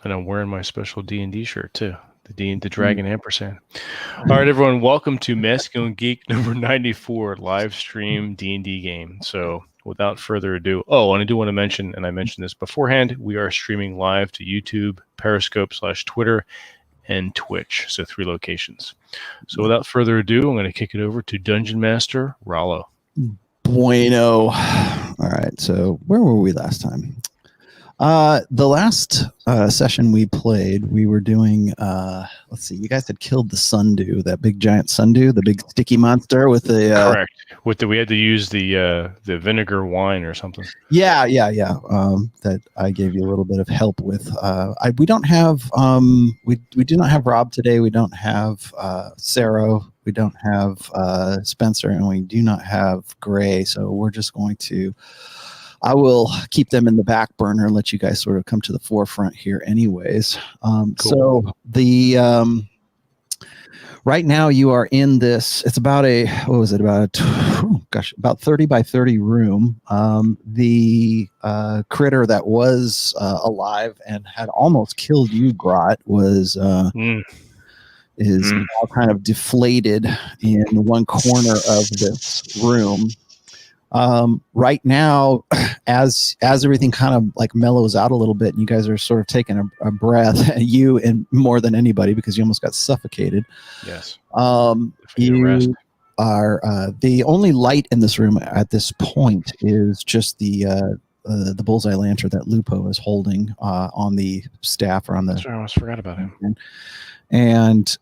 And I'm wearing my special D&D shirt too. The Dragon Ampersand. All right, everyone, welcome to Masculine Geek number 94 live stream D&D game. So without further ado, and I do want to mention, and I mentioned this beforehand, we are streaming live to YouTube, Periscope /Twitter, and Twitch. So 3 locations. So without further ado, I'm going to kick it over to Dungeon Master Rollo. Bueno. All right, so where were we last time? The last session we played, we were doing, let's see, you guys had killed the sundew, that big giant sundew, the big sticky monster with the... Correct. We had to use the vinegar wine or something. Yeah. That I gave you a little bit of help with. We don't have, we do not have Rob today. We don't have Sarah. We don't have Spencer, and we do not have Gray. So we're just going to... I will keep them in the back burner and let you guys sort of come to the forefront here anyways. Cool. So the right now you are in this, it's about about 30 by 30 room. The critter that was alive and had almost killed you, Grot, is now kind of deflated in one corner of this room. Right now, as everything kind of like mellows out a little bit, and you guys are sort of taking a breath, you and more than anybody because you almost got suffocated. Yes. You are the only light in this room at this point is just the bullseye lantern that Lupo is holding on the staff or on the. Sorry, I almost forgot about him. And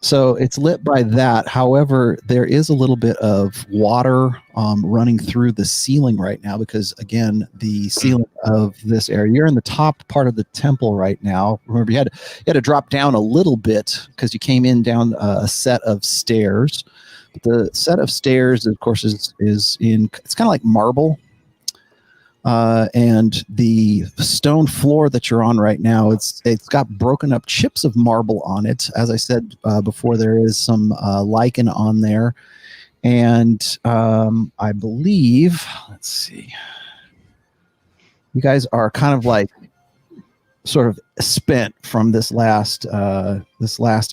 so it's lit by that. However, there is a little bit of water running through the ceiling right now because, again, the ceiling of this area, you're in the top part of the temple right now. Remember, you had to drop down a little bit because you came in down a set of stairs. But the set of stairs, of course, is it's kind of like marble. And the stone floor that you're on right now, it's got broken up chips of marble on it. As I said before, there is some lichen on there. And I believe, let's see, you guys are kind of like sort of spent from this last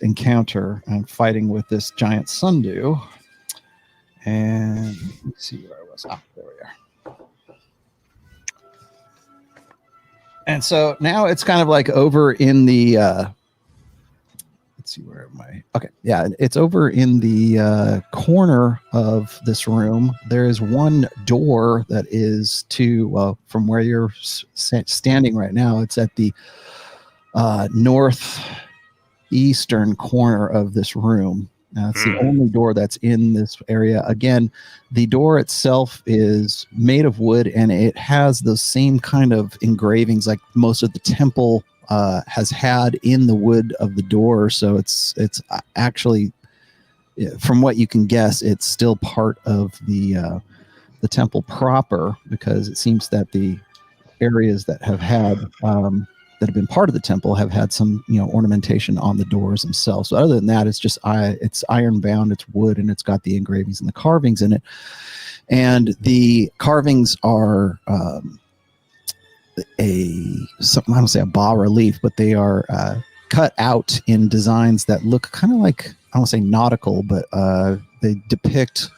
encounter and fighting with this giant sundew. And let's see where I was. There we are. And so now it's kind of like over in the, let's see, where am I? Okay, yeah, it's over in the corner of this room. There is one door that is from where you're standing right now. It's at the northeastern corner of this room. That's the only door that's in this area. Again, the door itself is made of wood, and it has those same kind of engravings like most of the temple has had in the wood of the door. So it's actually, from what you can guess, it's still part of the temple proper, because it seems that the areas that have had that have been part of the temple have had some, ornamentation on the doors themselves. So other than that, it's just it's iron bound, it's wood, and it's got the engravings and the carvings in it. And the carvings are I don't say a bas relief, but they are cut out in designs that look kind of like, I don't say nautical, but they depict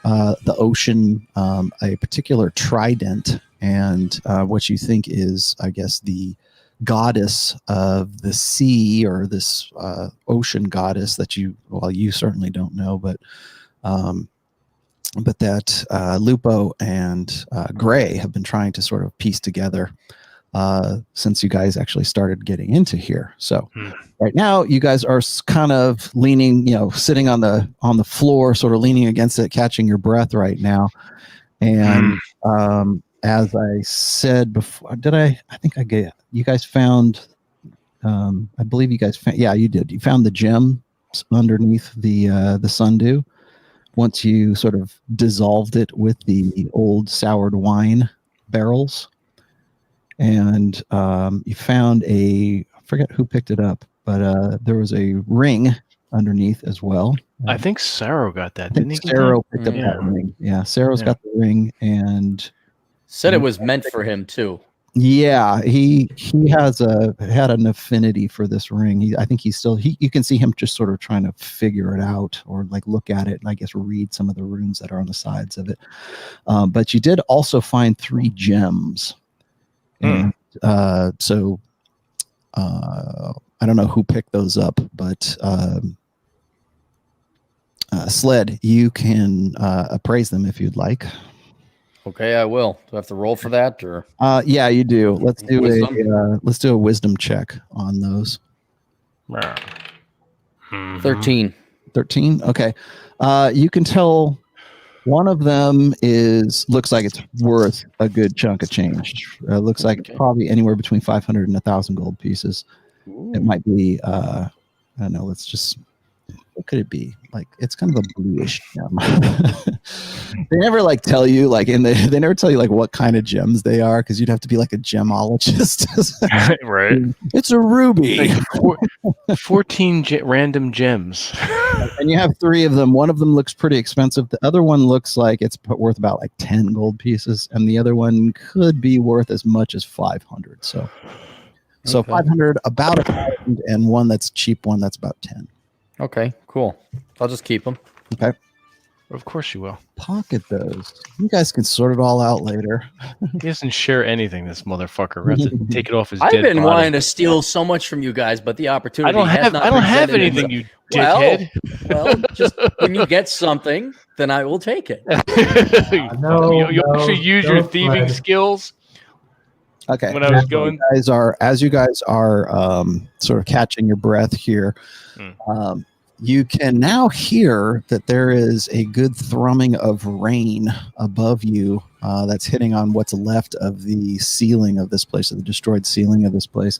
the ocean, a particular trident, and what you think is, I guess, the goddess of the sea, or this ocean goddess that you certainly don't know, but that Lupo and Gray have been trying to sort of piece together since you guys actually started getting into here. So right now you guys are kind of leaning, sitting on the floor, sort of leaning against it, catching your breath right now. And as I said before, I think I get you guys found. I believe you guys found. Yeah, you did. You found the gem underneath the sundew. Once you sort of dissolved it with the old soured wine barrels, and you found I forget who picked it up, but there was a ring underneath as well. I think Sarah got that. Didn't he? Sarah picked up that ring. Yeah, Sarah's got the ring, and said it was meant for him too. Yeah, he had an affinity for this ring. I think you can see him just sort of trying to figure it out or like look at it and I guess read some of the runes that are on the sides of it. But you did also find 3 gems, and so I don't know who picked those up, but Sled, you can appraise them if you'd like. Okay, I will. Do I have to roll for that, or? Yeah, you do. Let's do Wisdom? a wisdom check on those. 13. 13. Okay. You can tell one of them looks like it's worth a good chunk of change. Looks like it's probably anywhere between 500 and 1,000 gold pieces. Ooh. It might be. I don't know. What could it be? Like it's kind of a bluish gem. They never like tell you like they never tell you like what kind of gems they are because you'd have to be like a gemologist. Right. It's a ruby. Like 14 random gems. And you have 3 of them. One of them looks pretty expensive. The other one looks like it's worth about like 10 gold pieces, and the other one could be worth as much as 500. So 500, about 1,000, and one that's cheap one that's about 10. Okay, cool. I'll just keep them. Okay. Of course you will. Pocket those. You guys can sort it all out later. He doesn't share anything, this motherfucker. We have to take it off his I've dead been body. wanting to steal so much from you guys, but the opportunity I don't have anything, you dickhead. Well, just when you get something, then I will take it. You actually use your thieving skills. Okay. When I was going, as you guys are sort of catching your breath here, you can now hear that there is a good thrumming of rain above you that's hitting on what's left of the ceiling of this place, of the destroyed ceiling of this place.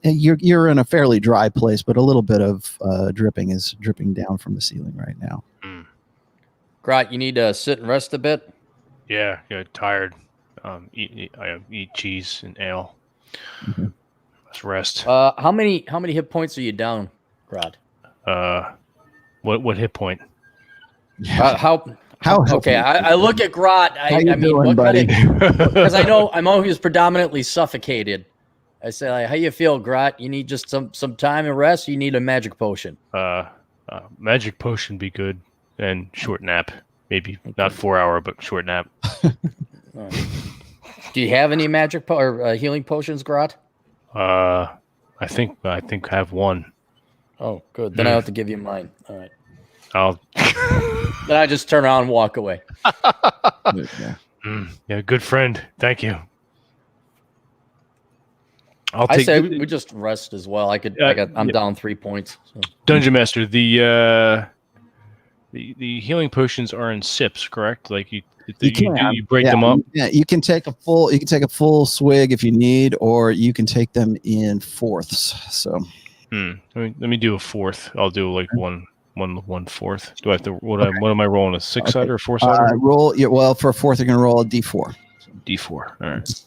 You're in a fairly dry place, but a little bit of dripping is dripping down from the ceiling right now. Grot, you need to sit and rest a bit. Yeah, tired. Eat cheese and ale. Mm-hmm. Let's rest. How many hit points are you down, Grot? What hit point? How okay, I look at Grot. I mean, doing, what buddy? Because I know he was predominantly suffocated. I say, like, how you feel, Grot? You need just some time and rest. You need a magic potion. Magic potion be good, and short nap. Maybe not 4 hour, but short nap. Do you have any magic or healing potions, Grot? I think I have one. Oh, good. Then I have to give you mine. All right. Then I just turn around and walk away. Yeah, good friend. Thank you. I say we just rest as well. I'm down 3 points. So. Dungeon Master, the healing potions are in sips, correct? Like you break them up. Yeah, you can take a full swig if you need, or you can take them in fourths. So. Let me do a fourth. I'll do like one fourth. Do I have to? What am I rolling? A 6-sider or 4-sider? For a fourth, you're gonna roll a d4. D4. All right.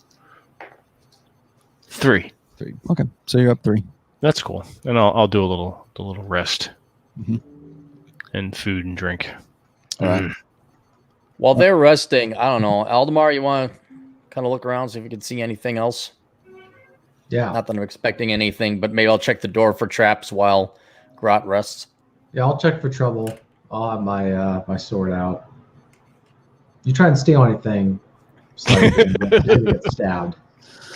3. Okay, so you're up 3. That's cool. And I'll do a little rest, and food and drink. All right. While they're resting, I don't know, Aldemar, you want to kind of look around, see if you can see anything else? Yeah. Not that I'm expecting anything, but maybe I'll check the door for traps while Grot rests. Yeah, I'll check for trouble. I'll have my sword out. You try and steal anything, you're gonna get stabbed.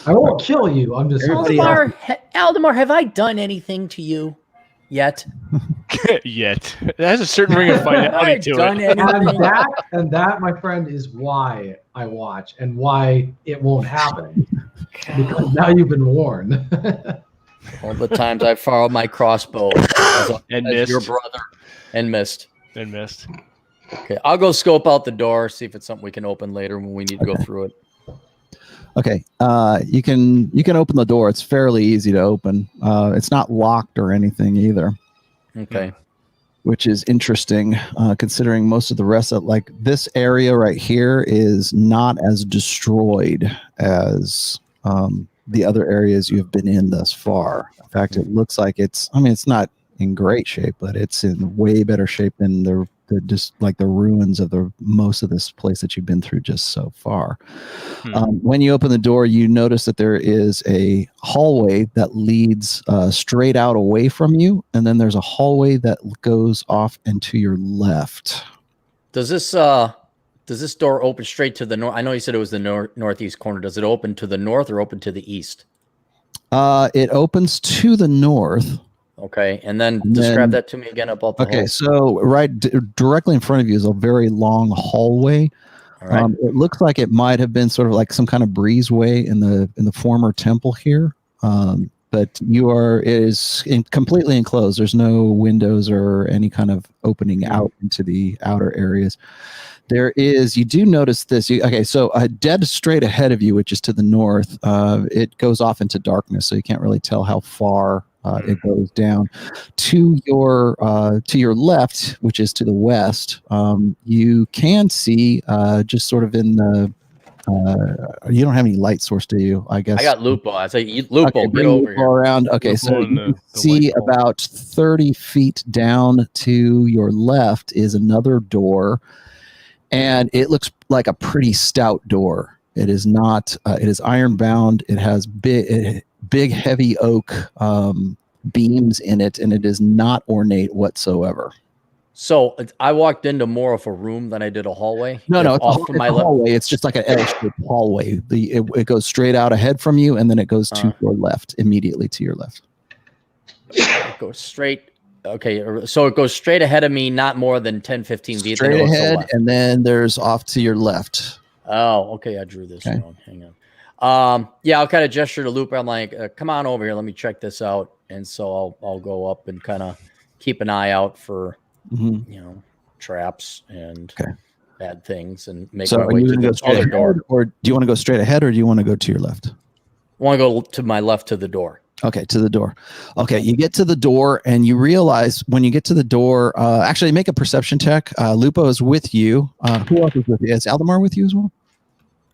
I won't kill you. I'm just Aldemar, have I done anything to you yet? Yet. It has a certain ring of finality to it. And that, my friend, is why I watch and why it won't happen. Because now you've been warned. All the times I followed my crossbow as your brother and missed. Okay, I'll go scope out the door, see if it's something we can open later when we need to go through it. Okay, you can open the door. It's fairly easy to open. It's not locked or anything either. Okay. Which is interesting, considering most of the rest of this area right here is not as destroyed as the other areas you've been in thus far. In fact, it looks like it's not in great shape, but it's in way better shape than just like the ruins of the most of this place that you've been through just so far. When you open the door, you notice that there is a hallway that leads straight out away from you, and then there's a hallway that goes off and to your left. Does this door open straight to the north? I know you said it was the northeast corner. Does it open to the north or open to the east? It opens to the north. Okay, and then describe that to me again about the hall. So directly in front of you is a very long hallway. All right. It looks like it might have been sort of like some kind of breezeway in the former temple here, but it is completely enclosed. There's no windows or any kind of opening out into the outer areas. You do notice this. So dead straight ahead of you, which is to the north, it goes off into darkness, so you can't really tell how far it goes down. To your left, which is to the west, you can see just sort of in the. You don't have any light source, do you? I guess I got Lupo. I say Lupo, get over here. Around. Okay, so you can see about 30 feet down to your left is another door. And it looks like a pretty stout door. It is not. It is iron bound. It has big heavy oak beams in it, and it is not ornate whatsoever. So I walked into more of a room than I did a hallway. No, it's a hallway. It's just like an L-shaped hallway. It goes straight out ahead from you, and then it goes to your left, immediately to your left. It goes straight. Okay, so it goes straight ahead of me, not more than 10, 15 feet. Straight ahead, and then there's off to your left. Oh, okay, I drew this wrong. Hang on. Yeah, I'll kind of gesture to Lupe. I'm like, come on over here. Let me check this out. And so I'll go up and kind of keep an eye out for, traps and bad things and make my way to the other door. Or do you want to go straight ahead or do you want to go to your left? I want to go to my left to the door. Okay, to the door. Okay, you get to the door and you realize when you get to the door, actually make a perception check. Lupo is with you. Who else is with you? Is Aldemar with you as well?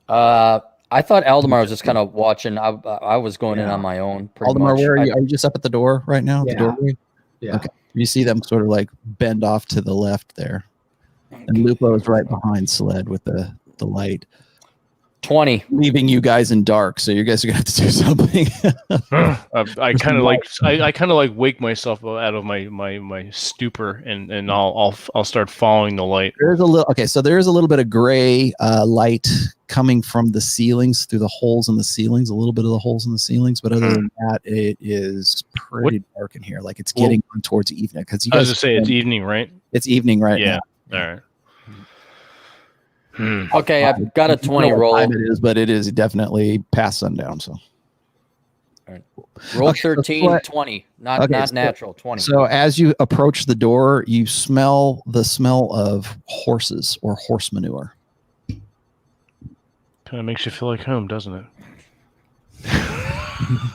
I thought Aldemar was just kind of watching. I was going in on my own. Aldemar, where are you? Are you just up at the door right now? Yeah. The doorway? Yeah. Okay. You see them sort of like bend off to the left there. And Lupo is right behind Sled with the light. 20. Leaving you guys in dark, so you guys are gonna have to do something. I kind of like wake myself out of my stupor, and I'll start following the light. There's a little so there is a little bit of gray light coming from the ceilings through the holes in the ceilings, a little bit of the holes in the ceilings, but other than that, it is pretty dark in here. Like it's getting on towards evening because you guys. I was just say it's evening, right? It's evening right now. All right. Okay, I've got a 20 roll. It is, but it is definitely past sundown. So, all right. Roll 13, 20, not natural 20. So, as you approach the door, you smell the smell of horses or horse manure. Kind of makes you feel like home, doesn't it?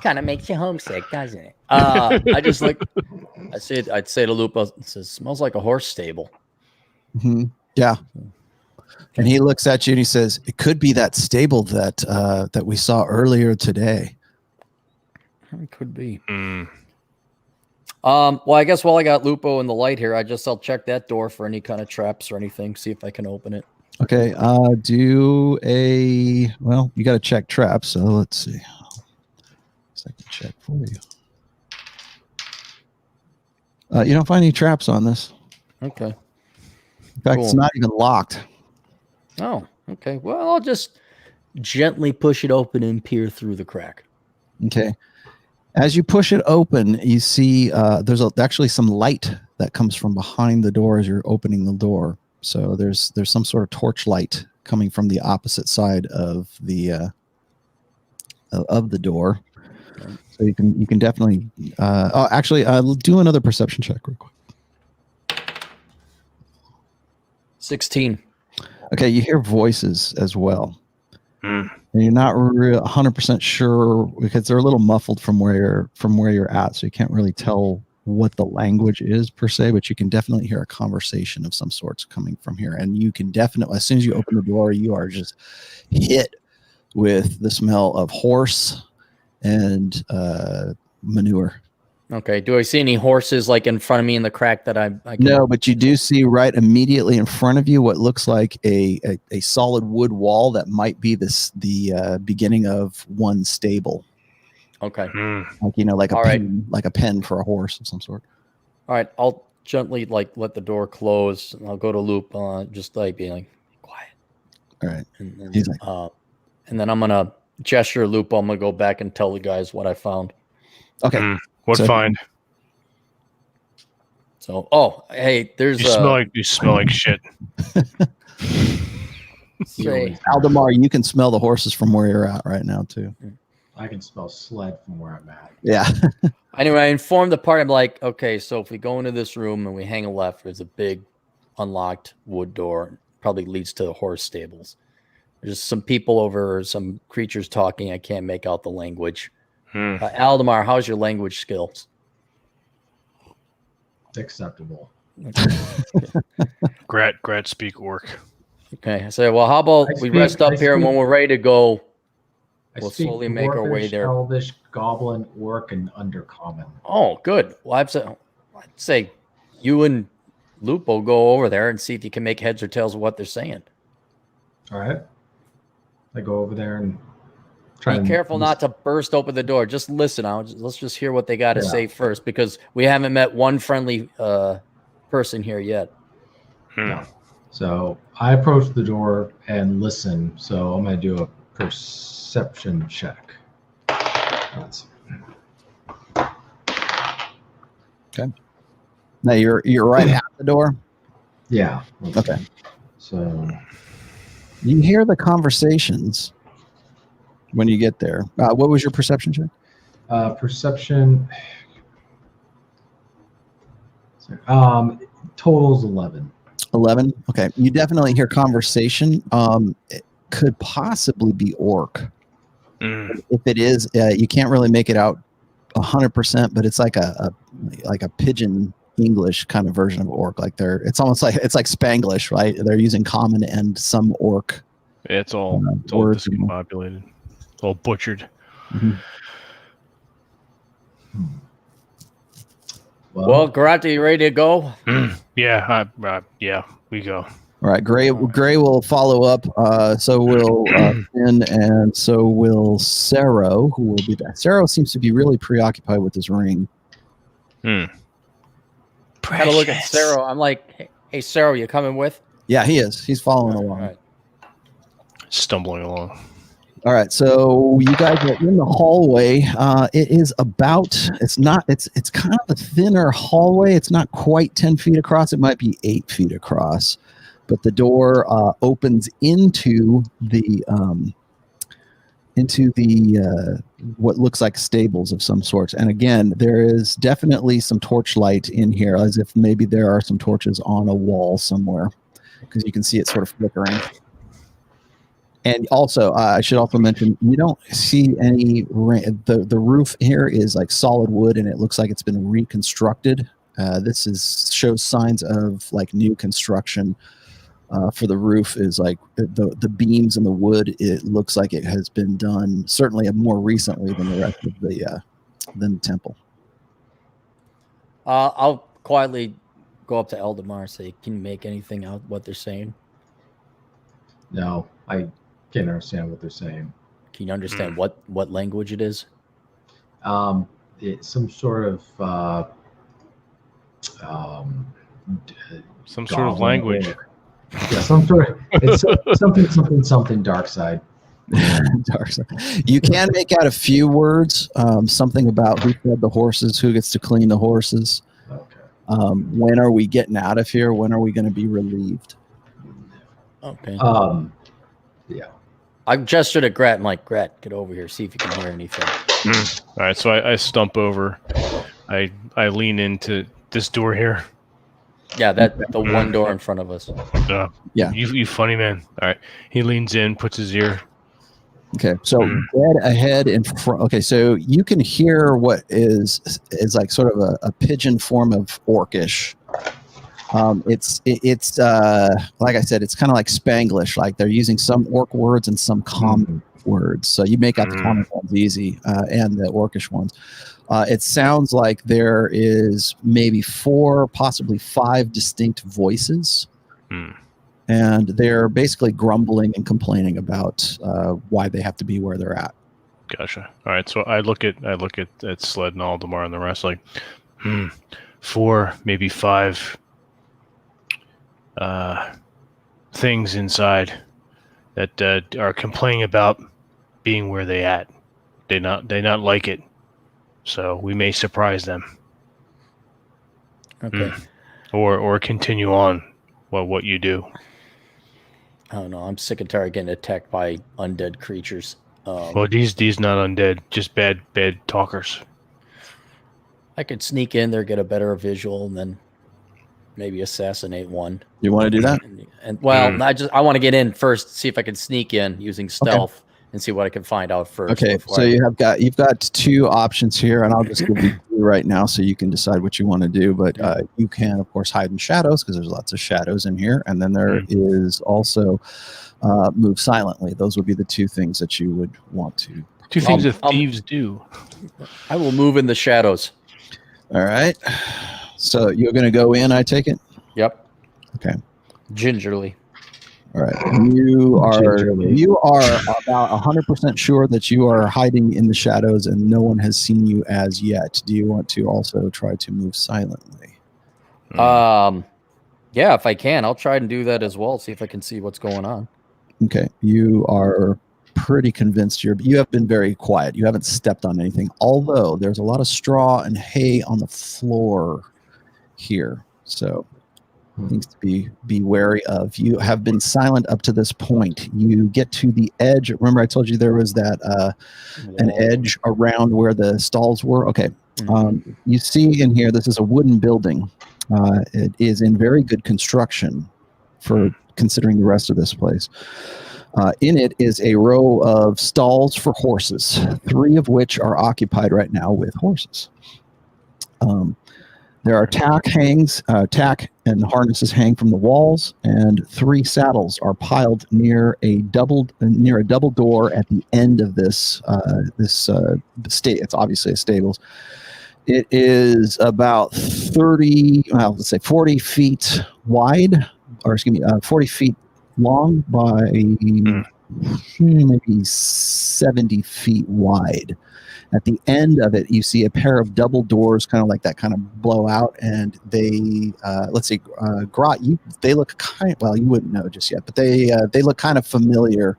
Kind of makes you homesick, doesn't it? I'd say to Lupo, it says, smells like a horse stable. Mm-hmm. Yeah. And he looks at you and he says, "It could be that stable that we saw earlier today." It could be. Well, I guess while I got Lupo in the light here, I'll check that door for any kind of traps or anything. See if I can open it. Okay. You got to check traps. So let's see. I can check for you. You don't find any traps on this. Okay. In fact, It's not even locked. Oh, okay. Well, I'll just gently push it open and peer through the crack. Okay. As you push it open, you see there's actually some light that comes from behind the door as you're opening the door. So there's some sort of torch light coming from the opposite side of the door. Okay. So you can definitely. I'll do another perception check real quick. 16. Okay, you hear voices as well. And you're not 100% sure because they're a little muffled from where you're at, so you can't really tell what the language is per se, but you can definitely hear a conversation of some sorts coming from here. And you can definitely, as soon as you open the door, you are just hit with the smell of horse and manure. Okay. Do I see any horses like in front of me in the crack that I can... No, but you do see right immediately in front of you what looks like a solid wood wall that might be the beginning of one stable. Okay. Like like a All pen, like a pen for a horse of some sort. All right. I'll gently let the door close, and I'll go to Loop, just like being like quiet. All right. And He's like, and then I'm gonna gesture Loop. I'm gonna go back and tell the guys what I found. okay. What find? So, hey, there's you smell like shit. Say, Aldemar, you can smell the horses from where you're at right now too. I can smell sled from where I'm at. Yeah. Anyway, I informed the party. I'm like, okay, so if we go into this room and we hang a left, there's a big unlocked wood door. Probably leads to the horse stables. There's some people over, some creatures talking. I can't make out the language. Aldemar, how's your language skills? Acceptable. Grat speak orc. Okay, I say, well, how about we rest up here, and when we're ready to go, we'll speak slowly make our way there. Elvish, Goblin, Orc, and Undercommon. Oh, good. Well, I'd say you and Lupo go over there and see if you can make heads or tails of what they're saying. All right. I go over there and try. Be careful not to burst open the door. Just listen. Let's just hear what they got to say first, because we haven't met one friendly person here yet. No. So I approach the door and listen. So I'm going to do a perception check. Let's see. Okay. Now you're right at the door. Yeah. Okay. So you hear the conversations when you get there. What was your perception check? Perception. Total's 11. 11. Okay. You definitely hear conversation. It could possibly be orc. If it is, you can't really make it out 100%, but it's like a pidgin English kind of version of orc. It's almost like Spanglish, right? They're using common and some orc. It's all discombobulated. It's all butchered. Mm-hmm. Well, Garate, you ready to go? Yeah, we go. All right, Gray will follow up. So will Finn, and so will Sero, who will be back. Sero seems to be really preoccupied with his ring. Had a look at Sero. I'm like, hey, Sero, you coming with? Yeah, he is. He's following along. Right. Stumbling along. All right, so you guys are in the hallway. It is it's kind of a thinner hallway. It's not quite 10 feet across. It might be 8 feet across. But the door opens into the what looks like stables of some sort. And again, there is definitely some torchlight in here, as if maybe there are some torches on a wall somewhere, because you can see it sort of flickering. And also, I should also mention, you don't see any the roof here is like solid wood, and it looks like it's been reconstructed. This shows signs of like new construction. For the roof is like the beams and the wood. It looks like it has been done certainly more recently than the rest of the temple. I'll quietly go up to Eldemar and say, "Can you make anything out what they're saying?" No, I can't understand what they're saying. Can you understand what language it is? It's some sort of some sort of language. Yeah, it's something dark side. Dark side. You can make out a few words. Something about who fed the horses, who gets to clean the horses. Okay. When are we getting out of here? When are we going to be relieved? Okay. Yeah. I gestured at Grat. I'm like, Grat, get over here. See if you can hear anything. All right. So I stump over. I lean into this door here. Yeah, the one door in front of us. Yeah. You funny man. All right. He leans in, puts his ear. Okay. So dead ahead in front. Okay. So you can hear what is like sort of a pigeon form of orcish. It's like I said, it's kind of like Spanglish. Like they're using some orc words and some common. words. So you make out the common ones easy, and the orcish ones. It sounds like there is maybe 4, possibly 5 distinct voices. And they're basically grumbling and complaining about why they have to be where they're at. Gotcha. All right, so I look at Sled and Aldemar and the rest, like 4, maybe 5 things inside that are complaining about being where they at. They not like it, so we may surprise them. Okay. Or continue on what you do. I don't know. I'm sick and tired of getting attacked by undead creatures. Well, these not undead, just bad talkers. I could sneak in there, get a better visual, and then maybe assassinate one. You want to do that? And I want to get in first, see if I can sneak in using stealth and see what I can find out first. Okay, so you've got 2 options here, and I'll just give you 2 right now so you can decide what you want to do. But you can, of course, hide in shadows because there's lots of shadows in here, and then there is also move silently. Those would be the 2 things that you would want to. 2 things that thieves do. I will move in the shadows. All right. So you're going to go in, I take it? Yep. Okay. Gingerly. All right. You are about 100% sure that you are hiding in the shadows and no one has seen you as yet. Do you want to also try to move silently? Yeah, if I can, I'll try and do that as well. See if I can see what's going on. Okay. You are pretty convinced you have been very quiet. You haven't stepped on anything, although there's a lot of straw and hay on the floor here. So things to be wary of. You have been silent up to this point. You get to the edge. Remember I told you there was that an edge around where the stalls were? Okay. You see in here, this is a wooden building. It is in very good construction for considering the rest of this place. In it is a row of stalls for horses, 3 of which are occupied right now with horses. There are tack and harnesses hang from the walls, and 3 saddles are piled near a double door at the end of this it's obviously a stables. It is about 40 feet wide, 40 feet long by maybe 70 feet wide. At the end of it, you see a pair of double doors, kind of like that, kind of blow out, and they, Grot, they look you wouldn't know just yet, but they look kind of familiar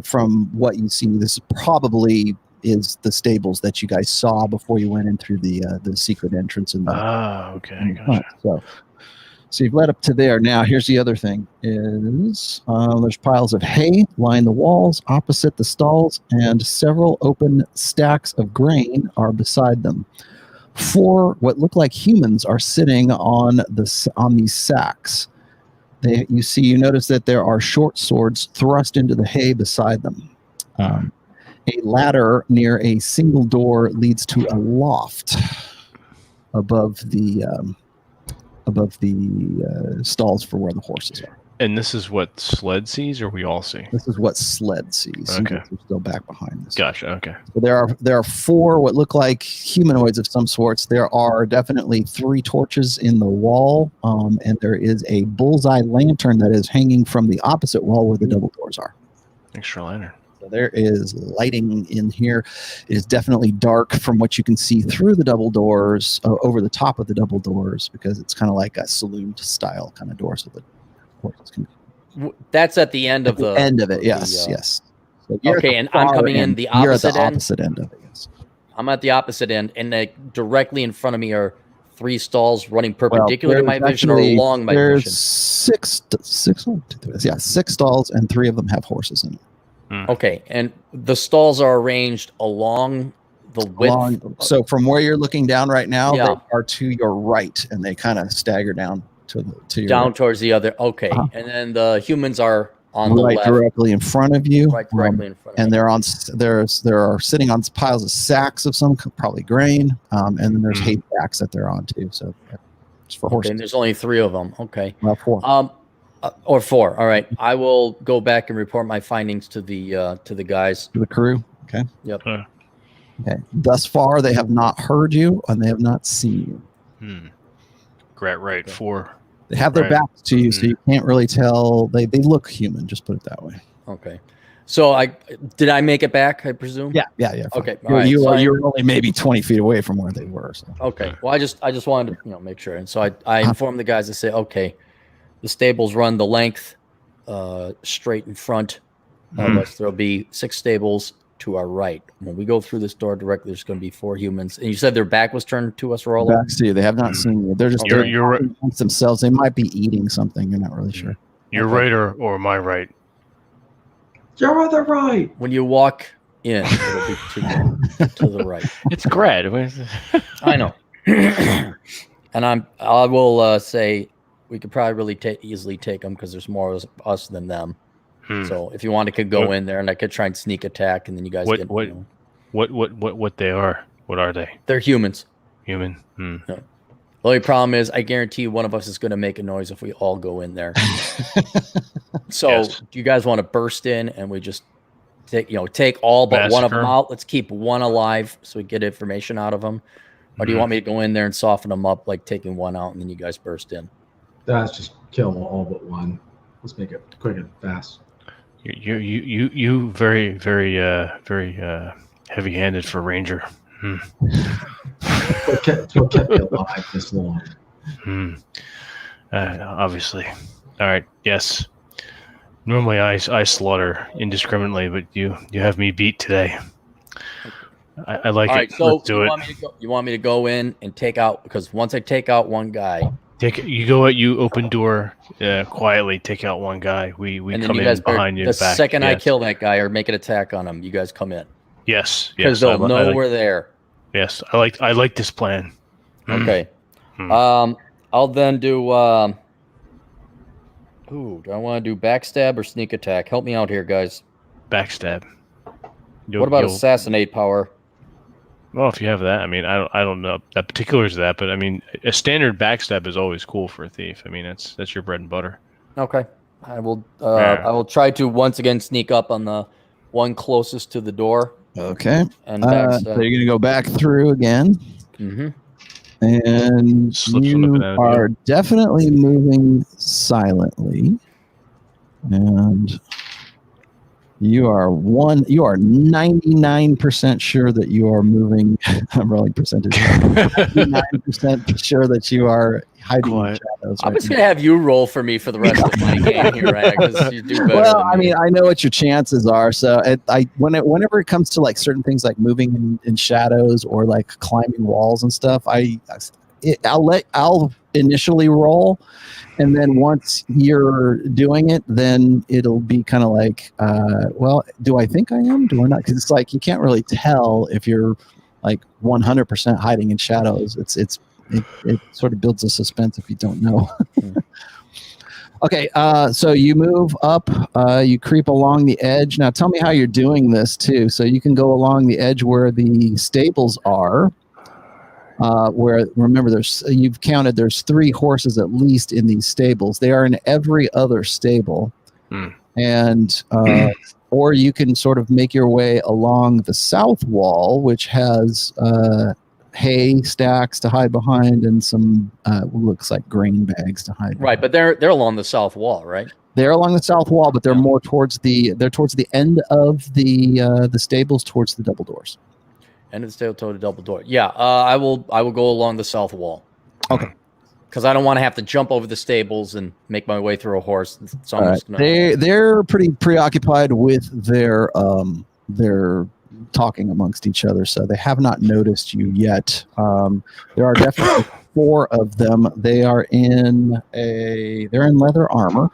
from what you see. This probably is the stables that you guys saw before you went in through the secret entrance. Okay, gotcha. So you've led up to there. Now, here's the other thing: is there's piles of hay line the walls opposite the stalls, and several open stacks of grain are beside them. 4 what look like humans are sitting on these sacks. You notice that there are short swords thrust into the hay beside them. A ladder near a single door leads to a loft above the stalls for where the horses are. And this is what Sled sees, or we all see? This is what Sled sees. Okay. You're still back behind this. Gotcha. Okay. So there are 4 what look like humanoids of some sorts. There are definitely 3 torches in the wall, and there is a bullseye lantern that is hanging from the opposite wall where the double doors are. Extra lantern. So there is lighting in here. It is definitely dark from what you can see through the double doors, over the top of the double doors, because it's kind of like a saloon style kind of door, so the horses can. That's at the end of the end of it. Yes, yes. So okay, and I'm coming in the opposite You're at the end. opposite end of it. Yes. I'm at the opposite end, and directly in front of me are 3 stalls running perpendicular to my vision or along my vision. There's 6 stalls, and 3 of them have horses in it. Okay, and the stalls are arranged along the width. So from where you're looking down right now, they are to your right, and they kind of stagger down to your down right. towards the other. Okay, and then the humans are on the left, directly in front of you. Right, directly in front of and me. they're sitting on piles of sacks of some probably grain, and then there's hay stacks that they're on too. So it's for horses. And there's only 3 of them. Okay. Well, 4. Or 4. All right. I will go back and report my findings to the guys. To the crew. Okay. Yep. Okay. Thus far, they have not heard you and they have not seen you. Right. 4. They have their backs to you, so you can't really tell. They look human. Just put it that way. Okay. So did I make it back? I presume. Yeah. Okay. You're only maybe 20 feet away from where they were. So. Okay. Well, I just wanted to make sure, and so I informed the guys to say, okay, the stables run the length, straight in front of us. There'll be 6 stables to our right. When we go through this door directly, there's going to be 4 humans. And you said their back was turned to us, Rollo? Back to you. They have not seen you. They're just you're amongst themselves. They might be eating something. You're not really sure. You're right or am I right? You're on the right. When you walk in, it'll be to the right. It's Grad. I know. And I will say we could probably really easily take them because there's more of us than them. So if you wanted, could go in there and I could try and sneak attack, and then you guys what they are? What are they? They're humans. Human. Yeah. The only problem is I guarantee one of us is going to make a noise if we all go in there. So do you guys want to burst in and we just take all but one of them out? Let's keep one alive so we get information out of them. Or do you want me to go in there and soften them up, like taking one out and then you guys burst in? Let's just kill all but one. Let's make it quick and fast. You very heavy-handed for Ranger. What kept me alive this long? Obviously. All right. Yes. Normally I slaughter indiscriminately, but you have me beat today. I like it. All right. So let's do it. You want me to go in and take out, because once I take out one guy. You open door quietly, take out one guy. We come in behind you. The second I kill that guy or make an attack on him, you guys come in. Yes. Because they'll know we're there. Yes. I like this plan. Okay. I'll then do do I want to do backstab or sneak attack? Help me out here, guys. Backstab. What about assassinate power? Well, if you have that, I mean, I don't know that particulars of that, but I mean, a standard backstab is always cool for a thief. I mean, that's your bread and butter. Okay, I will try to once again sneak up on the one closest to the door. Okay, and so you're gonna go back through again, and you are definitely moving silently, and. You are 99% sure that you are moving. I'm rolling percentage. 99% sure that you are hiding in shadows. I'm just gonna have you roll for me for the rest of my game here, right? Because you do better. Well, I mean, I know what your chances are. So, whenever it comes to like certain things like moving in shadows or like climbing walls and stuff, I'll initially roll. And then once you're doing it, then it'll be kind of like, well, do I think I am? Do I not? Because it's like you can't really tell if you're like 100% hiding in shadows. It sort of builds a suspense if you don't know. Okay, so you move up, you creep along the edge. Now tell me how you're doing this too. So you can go along the edge where the stables are. Where remember you've counted there's 3 horses at least in these stables. They are in every other stable, and or you can sort of make your way along the south wall, which has hay stacks to hide behind and some looks like grain bags to hide. Right, but they're along the south wall, right? They're along the south wall, but they're more towards the end of the stables, towards the double doors. End of the stable to the double door. Yeah, I will go along the south wall. Okay. Because I don't want to have to jump over the stables and make my way through a horse. So I'm just they're pretty preoccupied with their talking amongst each other, so they have not noticed you yet. There are definitely 4 of them. They're in leather armor,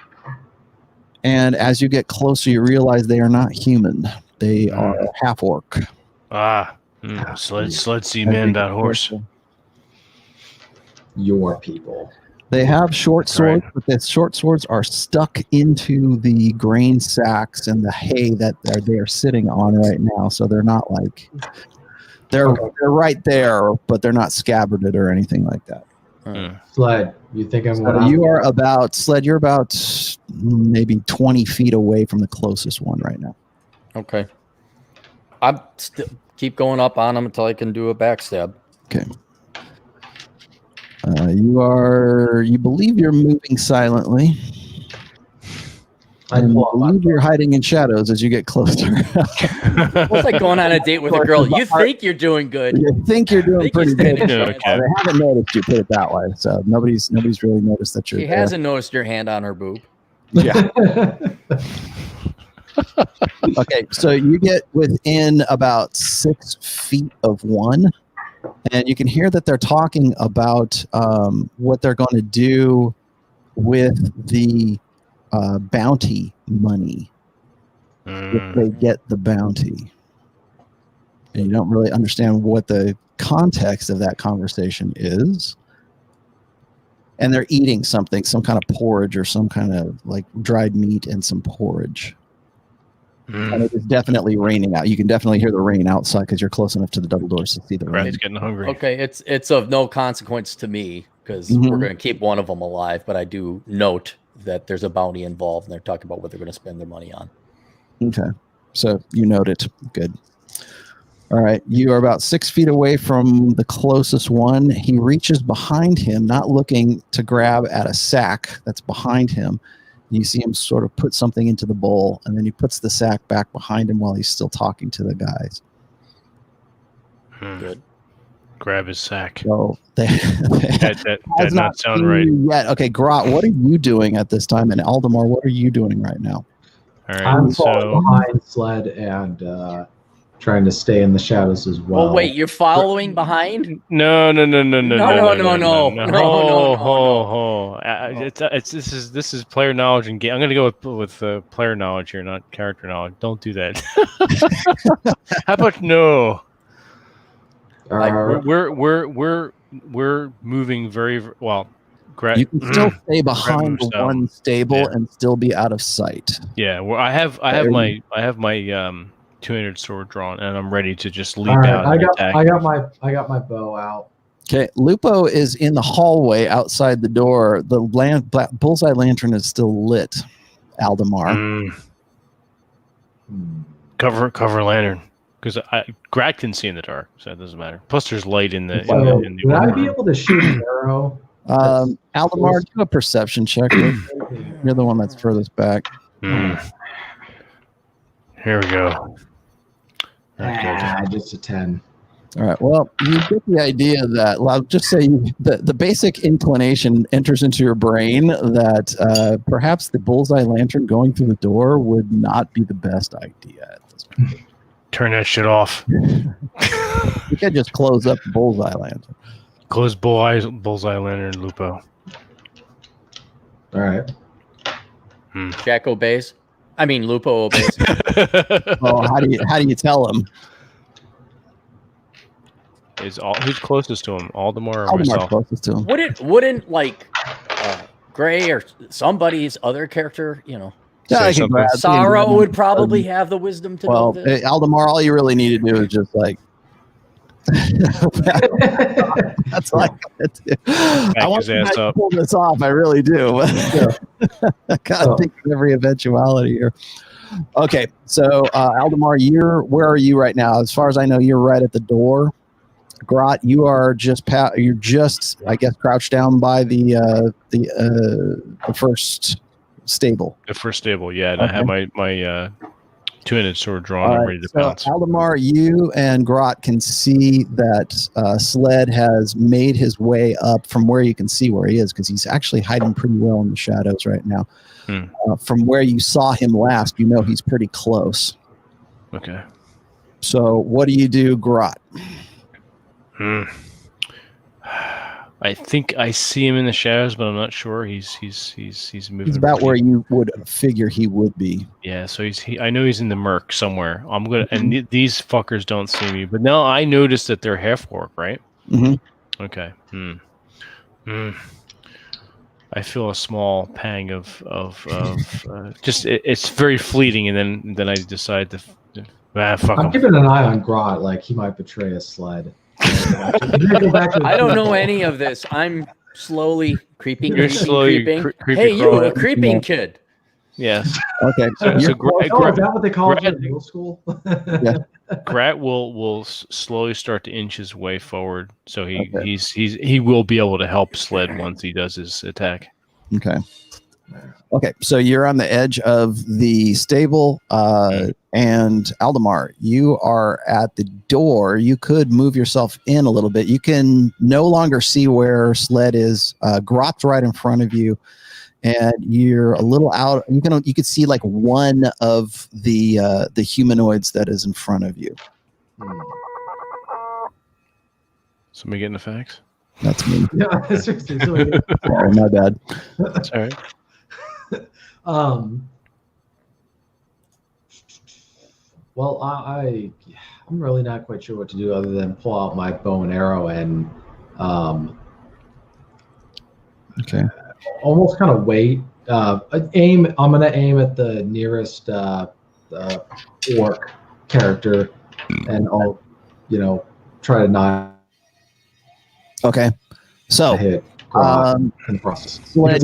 and as you get closer, you realize they are not human. They are half orc. Slutzy man that horse. Your people. They have short swords, but the short swords are stuck into the grain sacks and the hay that they are sitting on right now. So they're not like they're right there, but they're not scabbarded or anything like that. Sled, You think I'm So you are about, Sled, you're about maybe 20 feet away from the closest one right now. Okay. I'm keep going up on him until I can do a backstab. Okay. You believe you're moving silently. I believe you're hiding in shadows as you get closer. It's like going on a date with a girl. You think you're doing good. You think you're doing pretty good. Okay. They haven't noticed you, put it that way. So nobody's really noticed that you're She there. hasn't noticed your hand on her boob. Yeah. Okay, so you get within about 6 feet of one, and you can hear that they're talking about what they're going to do with the bounty money if they get the bounty. And you don't really understand what the context of that conversation is. And they're eating something, some kind of porridge or some kind of like dried meat and some porridge. And it is definitely raining out. You can definitely hear the rain outside because you're close enough to the double doors to see the rain. He's getting hungry. Okay, it's of no consequence to me because we're going to keep one of them alive. But I do note that there's a bounty involved, and they're talking about what they're going to spend their money on. Okay, so you note it. Good. All right, you are about 6 feet away from the closest one. He reaches behind him, not looking to grab at a sack that's behind him. You see him sort of put something into the bowl, and then he puts the sack back behind him while he's still talking to the guys. Good. Grab his sack. So that does not sound right. Yet. Okay, Grot, what are you doing at this time? And Aldemar, what are you doing right now? All right, I'm falling behind Sled and trying to stay in the shadows as well. Oh wait, you're following behind? No. No. This is player knowledge and game. I'm gonna go with player knowledge here, not character knowledge. Don't do that. How about no? We're moving very well. You can still stay behind the one stable and still be out of sight. Yeah, well, I have my 200 sword drawn, and I'm ready to just leap out. I got my bow out. Okay, Lupo is in the hallway outside the door. The bullseye lantern is still lit. Aldemar, cover lantern, because Grat can see in the dark, so it doesn't matter. Plus, there's light in the. Would I be able to shoot an arrow? Aldemar, do a perception check. You're the one that's furthest back. Here we go. Just a 10. All right. Well, you get the idea that, I'll just say the basic inclination enters into your brain that perhaps the bullseye lantern going through the door would not be the best idea at this point. Turn that shit off. You can just close up the bullseye lantern. Close bullseye lantern, Lupo. All right. Jack obeys. I mean, Lupo obeys. Well, how do you tell him? Who's closest to him? Aldemar or Aldemar's myself? closest to him. Wouldn't like Gray or somebody's other character, Yeah, Sorrow would probably have the wisdom to know this. Aldemar, all you really need to do is just like. That's all I gotta do. I want to pull this off. I really do. I gotta think of every eventuality here. Okay, so Aldemar, where are you right now? As far as I know, you're right at the door. Grot, you are you're just I guess crouched down by the first stable. The first stable, yeah. And okay. I have my two-handed sword drawn. I'm ready to pounce. Aldemar, you and Grot can see that Sled has made his way up from where you can see where he is, because he's actually hiding pretty well in the shadows right now. From where you saw him last, he's pretty close. Okay. So what do you do, Grot? I think I see him in the shadows, but I'm not sure. He's moving. He's about where you would figure he would be. Yeah, so I know he's in the murk somewhere. I'm gonna, and these fuckers don't see me. But now I noticed that they're half orc, right? Mm-hmm. Okay. I feel a small pang of just it's very fleeting, and then I decide to fuck him. I'm keeping an eye on Grot, like he might betray a Sled. I don't know any of this. I'm slowly creeping. You're slowly creeping. Hey, you, a creeping kid. Yes. Okay. So is that what they call it in middle school? Yeah. Grat will slowly start to inch his way forward, so he will be able to help Sled once he does his attack. Okay. Okay, so you're on the edge of the stable, and Aldemar, you are at the door. You could move yourself in a little bit. You can no longer see where Sled is. Grot's right in front of you, and you're a little out. You could see like one of the humanoids that is in front of you. Somebody getting the facts? That's me. Yeah, seriously. Sorry, my bad. That's all right. Well, I'm really not quite sure what to do other than pull out my bow and arrow and almost kind of wait. Aim. I'm gonna aim at the nearest orc character, and I'll try to not hit in the process. Sled,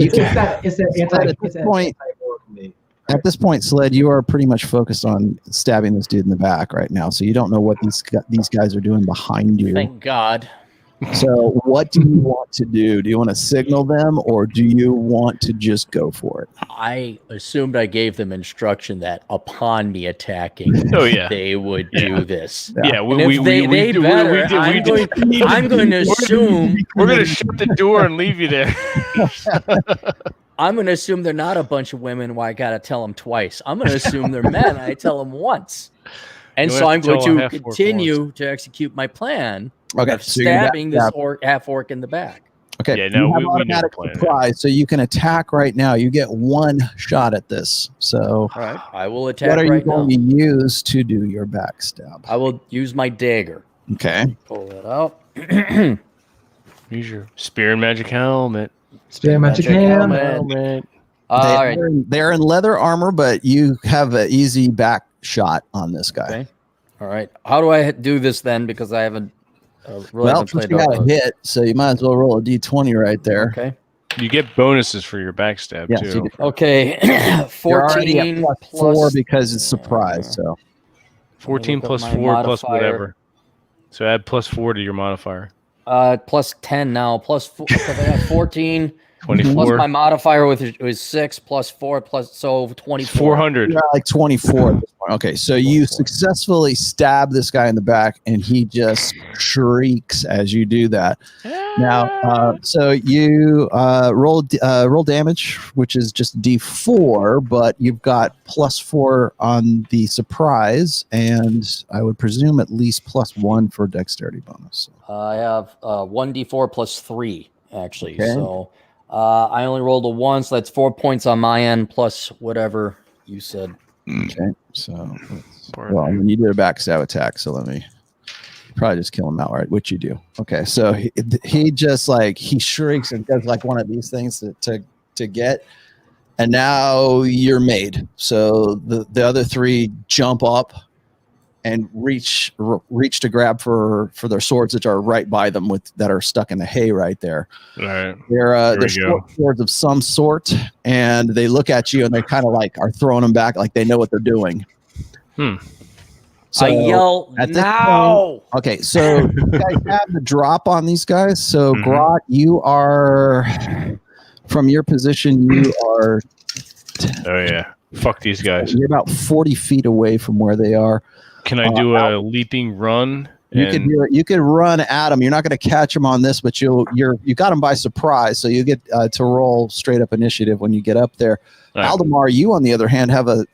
at this point, Sled, you are pretty much focused on stabbing this dude in the back right now, so you don't know what these guys are doing behind you. Thank God. So what do you want to do? Do you want to signal them, or do you want to just go for it? I assumed I gave them instruction that upon me attacking, they would do this. Yeah, I'm going to assume we're going to shut the door and leave you there. I'm going to assume they're not a bunch of women. Why I got to tell them twice? I'm going to assume they're men. I tell them once, and so I'm going to continue to execute my plan. Okay, of stabbing this half orc in the back. Okay, yeah, no, you have automatic surprise, so you can attack right now. You get one shot at this. So, all right, I will attack. What are you going to use to do your backstab? I will use my dagger. Okay, pull that out. Use your spear and magic helmet. Spear and magic helmet. They're in leather armor, but you have an easy back shot on this guy. Okay. All right. How do I do this then? Because I haven't. First you got a hit, so you might as well roll a d20 right there. Okay. You get bonuses for your backstab too. Okay. 14 plus 4 because it's surprise. So 14 plus 4 plus whatever. So add plus 4 to your modifier. Plus 10 now. Plus 4. So I got 14. 24. Plus my modifier was 6 plus 4 plus 24. 400. You're like 24 at this point. Okay, so you successfully stab this guy in the back, and he just shrieks as you do that. Now, so you roll damage, which is just D4, but you've got plus 4 on the surprise, and I would presume at least plus 1 for dexterity bonus. I have 1d4 plus 3 actually. Okay. So. I only rolled a 1, so that's 4 points on my end plus whatever you said. Okay, so when you did a backstab attack, so let me probably just kill him outright, which you do. Okay, so he just he shrieks and does like one of these things to get, and now you're made. So the other 3 jump up and reach to grab for their swords that are right by them that are stuck in the hay right there. All right. They're short swords of some sort, and they look at you and they kind of are throwing them back like they know what they're doing. So I yell now. Okay, so you guys have the drop on these guys. So Grot, you are from your position. You are. Oh yeah, fuck these guys. You're about 40 feet away from where they are. Can I do a leaping run? You could do it. You could run at them. You're not going to catch them on this, but you got them by surprise, so you get to roll straight up initiative when you get up there. Right. Aldemar, you on the other hand have a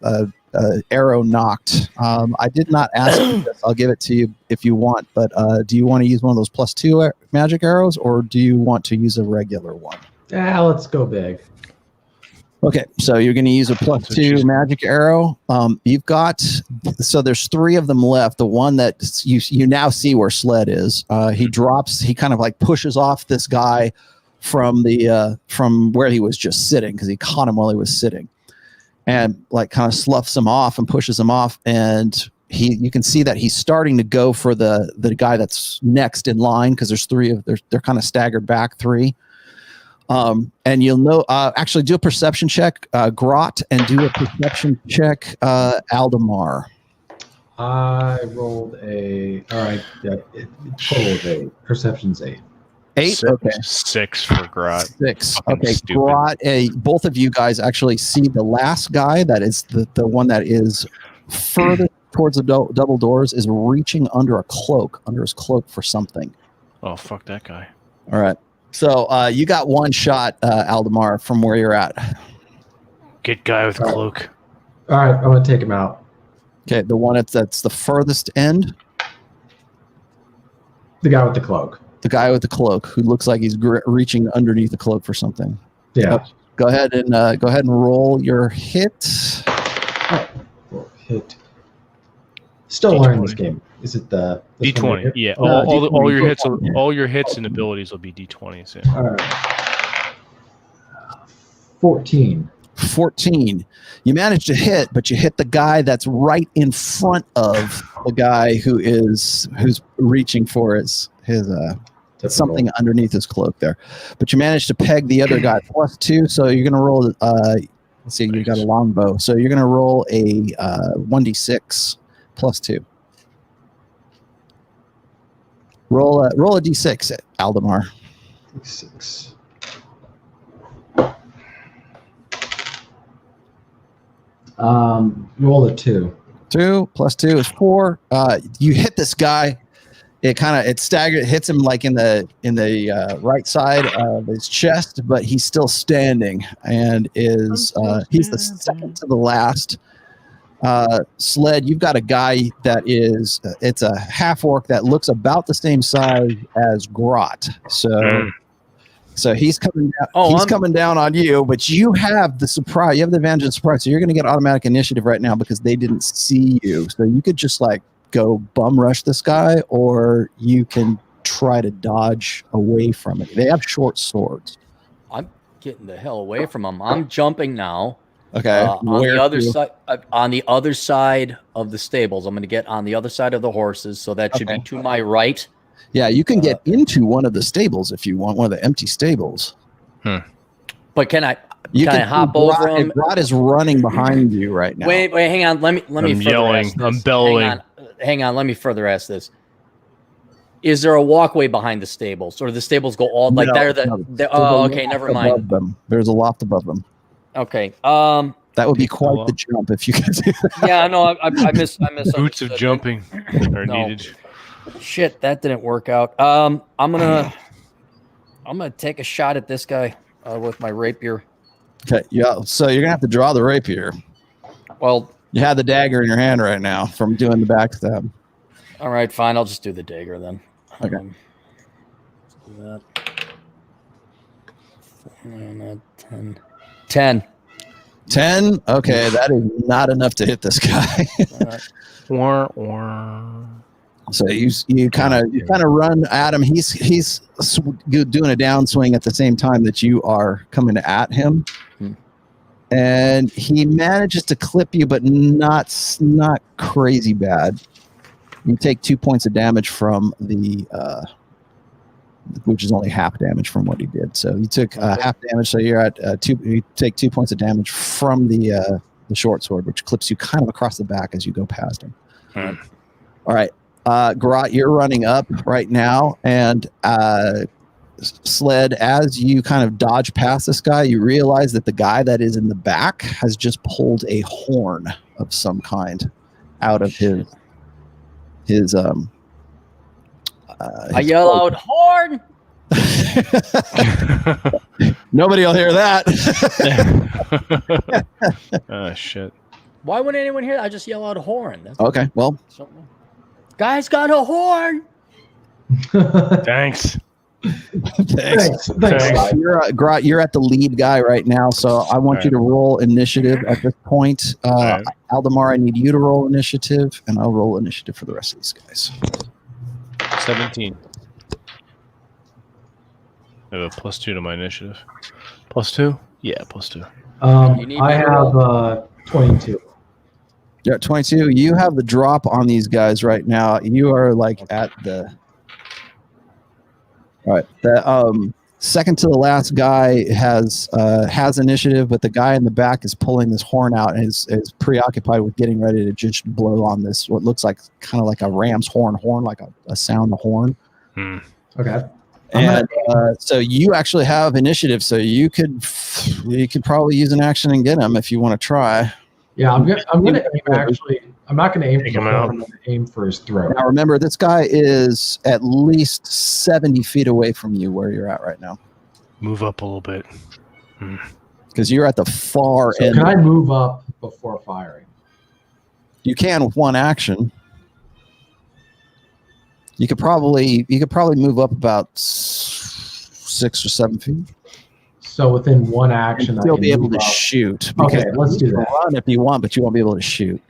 arrow knocked. I did not ask you this. I'll give it to you if you want, but do you want to use one of those plus 2 magic arrows, or do you want to use a regular one? Yeah, let's go big. Okay, so you're going to use a plus 2 magic arrow. You've got, so there's 3 of them left. The one that you now see where Sled is. He drops. He kind of pushes off this guy from where he was just sitting, because he caught him while he was sitting, and kind of sloughs him off and pushes him off. And you can see that he's starting to go for the guy that's next in line, because there's 3 of they're kind of staggered back 3. And you'll know. Actually, do a perception check, Grot, and do a perception check, Aldemar. I rolled a. All right. Yeah, total of 8. Perception's 8. 8. Okay. 6 for Grot. 6. Fucking Okay. stupid. Grot. Both of you guys actually see the last guy. That is the one that is further towards the double doors. Is reaching under his cloak for something. Oh, fuck that guy. All right. So you got one shot, Aldemar, from where you're at. Get guy with cloak. All right. I'm going to take him out. Okay, the one that's the furthest end. The guy with the cloak. The guy with the cloak, who looks like he's reaching underneath the cloak for something. Yeah. Go ahead and roll your hit. Hit. Still learning this game. Is it the D20? Yeah. Oh, all your hits, all your hits and abilities will be D20s. Yeah. All right. 14. 14. You managed to hit, but you hit the guy that's right in front of the guy who's reaching for his something underneath his cloak there. But you managed to peg the other guy +2, so you're going to roll. Let's see, you got a longbow, so you're going to roll a 1d6 +2. Roll a d6, Aldemar. D6. Roll a 2. 2 + 2 is 4. You hit this guy. It staggered, hits him like in the right side of his chest, but he's still standing and is he's the second to the last. Sled, you've got a guy that is it's a half orc that looks about the same size as Grot. So he's coming down. Coming down on you, but you have the surprise. You have the advantage of surprise, so you're going to get automatic initiative right now because they didn't see you. So you could just go bum rush this guy, or you can try to dodge away from it. They have short swords. I'm getting the hell away from them. I'm jumping now. Okay. On the other side, on the other side of the stables. I'm going to get on the other side of the horses, so that should be to my right. Yeah, you can get into one of the stables if you want, one of the empty stables. But can I hop over him? Rod is running behind you right now. Wait, hang on. Let me. I'm yelling. I'm bellowing. Hang on. Let me further ask this. Is there a walkway behind the stables, or do the stables go all like that? Oh, okay. Never mind. There's a loft above them. Okay. That would be quite the jump if you could do that. Yeah, no, I miss. Boots of jumping are needed. Shit, that didn't work out. I'm gonna take a shot at this guy with my rapier. Okay, yeah. So you're gonna have to draw the rapier. Well, you have the dagger in your hand right now from doing the backstab. All right, fine. I'll just do the dagger then. Okay. Let's do that. 10. 10. Okay, that is not enough to hit this guy. So you kind of run at him. He's doing a downswing at the same time that you are coming at him, and he manages to clip you, but not crazy bad. You take 2 points of damage from the, which is only half damage from what he did. So you took half damage. So you're at 2. You take 2 points of damage from the short sword, which clips you kind of across the back as you go past him. All right. Garot, you're running up right now, and Sled, as you kind of dodge past this guy, you realize that the guy that is in the back has just pulled a horn of some kind out of his I yell out, horn! Nobody will hear that. Oh, shit. Why wouldn't anyone hear that? I just yell out horn. That's okay, well. Something. Guy's got a horn! Thanks. Thanks. Grot, you're at the lead guy right now, so I want you to roll initiative at this point. Aldemar, I need you to roll initiative, and I'll roll initiative for the rest of these guys. 17. I have a +2 to my initiative. +2? Yeah, +2. I have 22. You're at 22. You have the drop on these guys right now. You are like at the... All right. Second to the last guy has initiative, but the guy in the back is pulling this horn out and is preoccupied with getting ready to just blow on this what looks like kind of like a ram's horn, like a sound of horn. Okay. And so you actually have initiative, so you could probably use an action and get him if you want to try. Yeah, I'm gonna aim actually. I'm not gonna aim for him out. I'm gonna aim for his throat. Now remember, this guy is at least 70 feet away from you where you're at right now. Move up a little bit. Because you're at the far end. Can I move up before firing? You can with one action. You could probably move up about 6 or 7 feet. So within one action, you'll be able to shoot. Okay, let's do that. Run if you want, but you won't be able to shoot.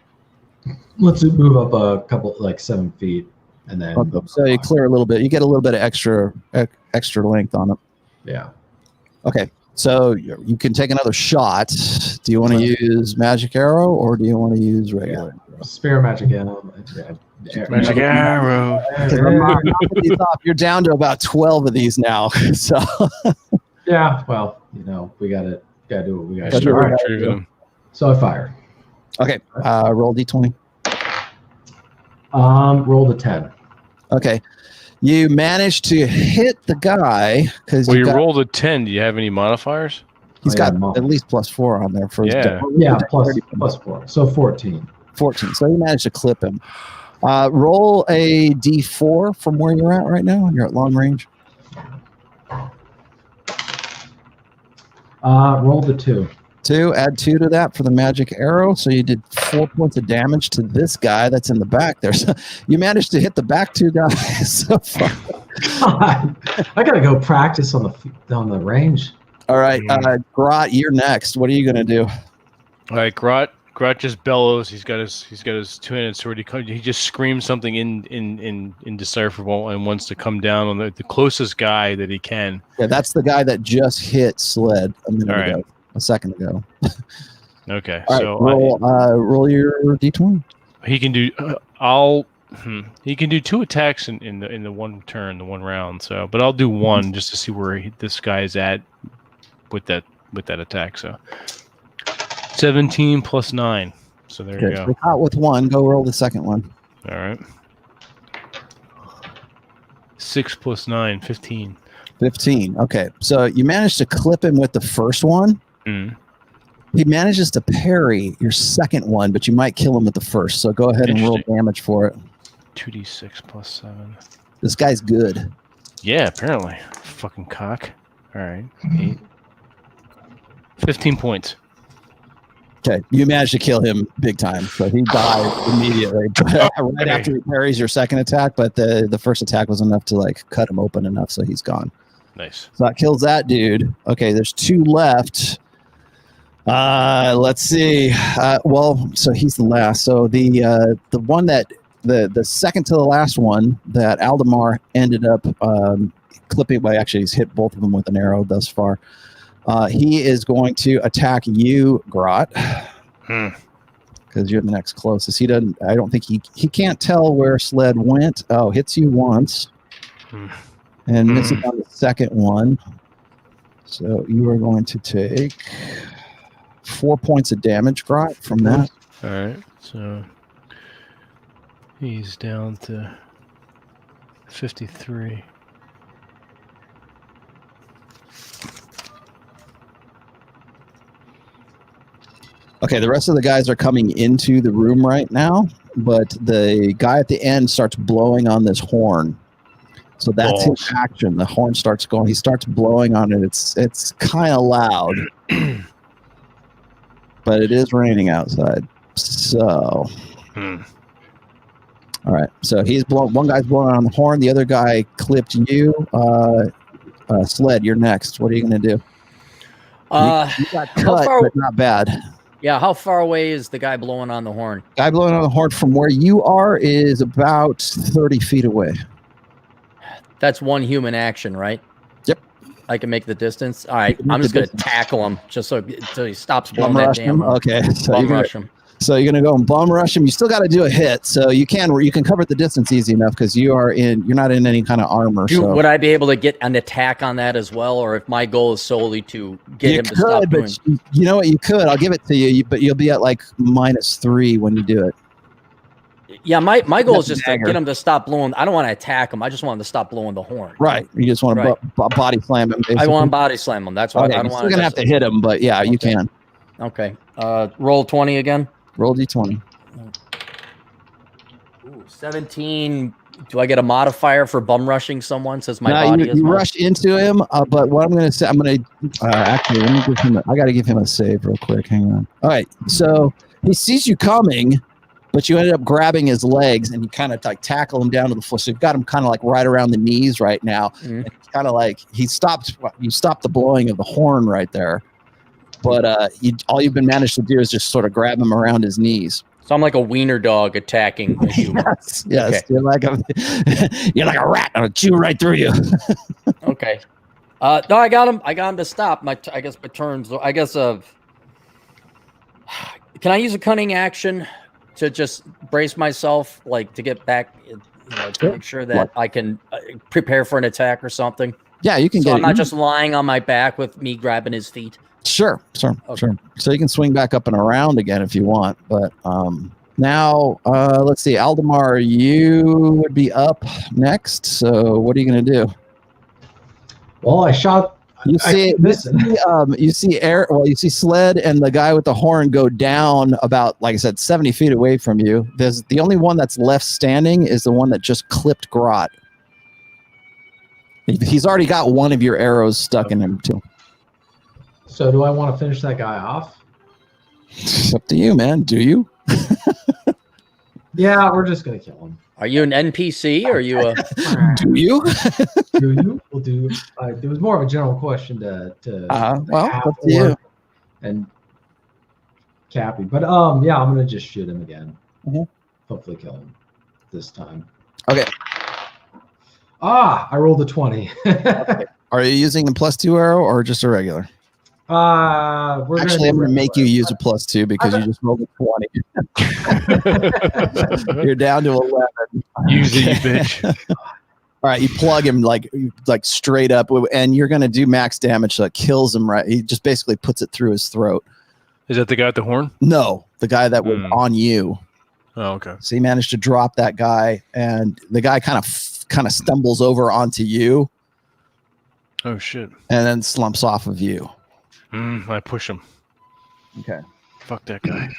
Let's move up a couple, like 7 feet, and then. Okay. So you clear a little bit. You get a little bit of extra length on it. Yeah. Okay. So you can take another shot. Do you want to use magic arrow or do you want to use regular? Yeah. Spare magic arrow. Magic arrow. You're down to about 12 of these now. So. Yeah. Well, we gotta do what we gotta do. So I fire. Okay. Roll d20. Roll the 10. Okay. You managed to hit the guy because you rolled a 10. Do you have any modifiers? He's got at least +4 on there for his plus 4. So 14. 14. So you managed to clip him. Roll a d4 from where you're at right now. You're at long range. Roll the 2. 2. Add 2 to that for the magic arrow. So you did 4 points of damage to this guy that's in the back there. So you managed to hit the back 2 guys so far. I gotta go practice on the range. All right, Grot, you're next. What are you gonna do? All right, Grot just bellows. He's got his two-handed sword. He just screams something in indecipherable and wants to come down on the closest guy that he can. Yeah, that's the guy that just hit Sled a second ago. Okay, all so right, roll your d20. He can do. He can do 2 attacks in the one turn, the one round. So, but I'll do 1 just to see where this guy is at with that attack. So, 17 plus 9. So there you go. We're out with 1. Go roll the second one. All right. 6 plus 9, 15. 15. Okay, so you managed to clip him with the first one. He manages to parry your second one, but you might kill him with the first. So go ahead and roll damage for it. 2d6 plus 7. This guy's good. Yeah, apparently. Fucking cock. All right. 8. 15 points. Okay, you managed to kill him big time. So he died immediately. Right after he parries your second attack, but the first attack was enough to cut him open enough, so he's gone. Nice. So that kills that dude. Okay, there's 2 left. Let's see. So he's the last. So the one that the second to the last one that Aldemar ended up clipping. Well, actually, he's hit both of them with an arrow thus far. He is going to attack you, Grot, because you're the next closest. He doesn't. I don't think he can't tell where Sled went. Oh, hits you once, and misses on the second one. So you are going to take 4 points of damage, Grot, from that. All right. So he's down to 53. Okay, the rest of the guys are coming into the room right now, but the guy at the end starts blowing on this horn. So that's his action. The horn starts going. He starts blowing on it. It's kind of loud, but it is raining outside. So, all right. So he's blowing. One guy's blowing on the horn. The other guy clipped you. Sled, you're next. What are you going to do? You got cut, but not bad. Yeah, how far away is the guy blowing on the horn? Guy blowing on the horn from where you are is about 30 feet away. That's one human action, right? Yep. I can make the distance. All right, I'm just going to tackle him just so he stops blowing that damn horn. Okay. So Bum rush him. So you're gonna go and bum rush him. You still got to do a hit, so you can cover the distance easy enough because you're not in any kind of armor. Would I be able to get an attack on that as well, or if my goal is solely to get him to stop doing? You know what? You could. I'll give it to you, but you'll be at like -3 when you do it. Yeah, my goal is just to get him to stop blowing. I don't want to attack him. I just want him to stop blowing the horn. Right. You just want to body slam him. Basically. I want to body slam him. That's why I don't want to. You're gonna have to hit him, but yeah, you can. Okay. Roll 20 again. Roll d20. Ooh, 17. Do I get a modifier for bum rushing someone? Since my body is. You rush into him, but what I'm going to say, actually let me give him. I got to give him a save real quick. Hang on. All right. So he sees you coming, but you ended up grabbing his legs and you kind of like tackle him down to the floor. So you've got him kind of like right around the knees right now. Mm-hmm. And kind of like you stopped the blowing of the horn right there. But all you've been managed to do is just sort of grab him around his knees. So I'm like a wiener dog attacking a human. Yes. Okay. You're like a rat. I'll chew right through you. Okay. No, I got him. I got him to stop. I guess my turns. I guess can I use a cunning action to just brace myself, like to get back, to make sure that I can prepare for an attack or something? Yeah, you can. So I'm not just lying on my back with me grabbing his feet. Sure. So you can swing back up and around again if you want. But now, let's see, Aldemar, you would be up next. So what are you going to do? Well, I shot. You see Sled and the guy with the horn go down about, like I said, 70 feet away from you. There's the only one that's left standing is the one that just clipped Grot. He's already got one of your arrows stuck in him too. So do I want to finish that guy off? It's up to you, man. Do you? Yeah, we're just going to kill him. Are you an NPC or are you a... Do you? Do you? We'll do. There was more of a general question to well, up to you. And Cappy. But yeah, I'm going to just shoot him again. Mm-hmm. Hopefully kill him this time. Okay. I rolled a 20. Okay. Are you using a +2 arrow or just a regular? I'm going to make you use a +2 because you just rolled a 20. You're down to 11. Use it, you bitch. All right, you plug him like straight up, and you're going to do max damage, so it kills him. Right, he just basically puts it through his throat. Is that the guy with the horn? No, the guy that was on you. Oh, okay. So he managed to drop that guy, and the guy kind of stumbles over onto you. Oh shit! And then slumps off of you. I push him. Okay. Fuck that guy.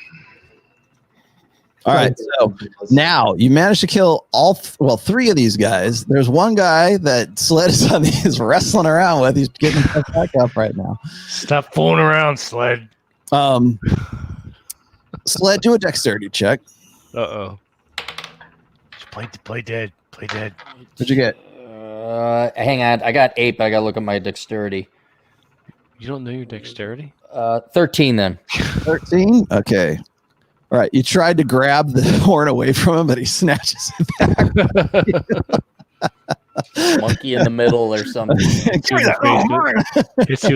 All right. So now you managed to kill three of these guys. There's one guy that Sled is wrestling around with. He's getting back up right now. Stop fooling around, Sled. Sled, do a dexterity check. Uh-oh. Play dead. Play dead. What'd you get? Hang on. I got 8, but I got to look at my dexterity. You don't know your dexterity? 13 then. 13? Okay. All right. You tried to grab the horn away from him, but he snatches it back. Monkey in the middle or something. Hits you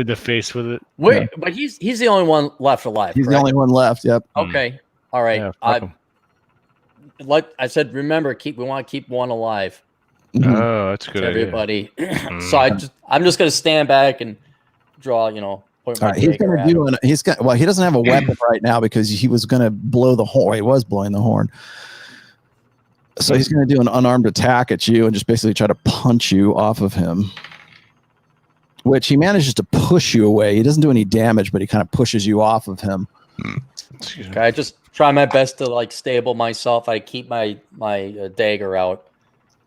in the face with it. Wait, but he's the only one left alive. He's the only one left. Yep. Okay. All right. Yeah, like I said, remember, we want to keep one alive. Oh, that's a good idea. Everybody. So I'm just gonna stand back and draw, point my he doesn't have a weapon right now because he was gonna blow the horn. He was blowing the horn. So he's gonna do an unarmed attack at you and just basically try to punch you off of him. Which he manages to push you away. He doesn't do any damage, but he kind of pushes you off of him. Okay, I just try my best to stable myself. I keep my dagger out.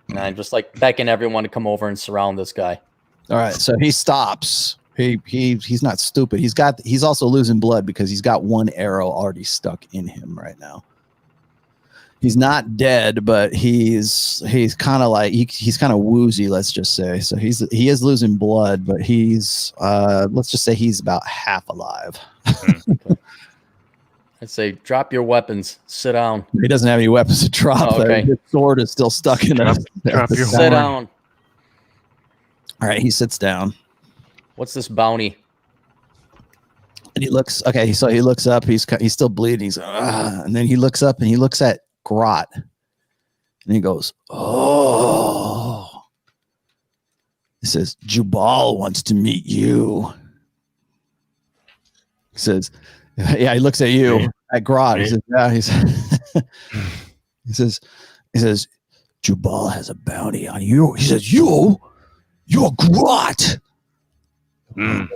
And I'm just begging everyone to come over and surround this guy. All right, so he stops. He's not stupid. He's also losing blood because he's got one arrow already stuck in him right now. He's not dead, but he's kind of he's kind of woozy, let's just say. So he is losing blood, but he's let's just say he's about half alive. Okay. I'd say drop your weapons. Sit down. He doesn't have any weapons to drop. Oh, okay. His sword is still stuck in him. Drop your Sit down. All right, he sits down. What's this bounty? And he looks okay. So he looks up. He's still bleeding. He's and then he looks up and he looks at Grot, and he goes, "Oh." He says, "Jubal wants to meet you." He says, "Yeah." He looks at you, at Grot. He says, "Yeah." He says, "Jubal has a bounty on you." He says, "You're Grot." You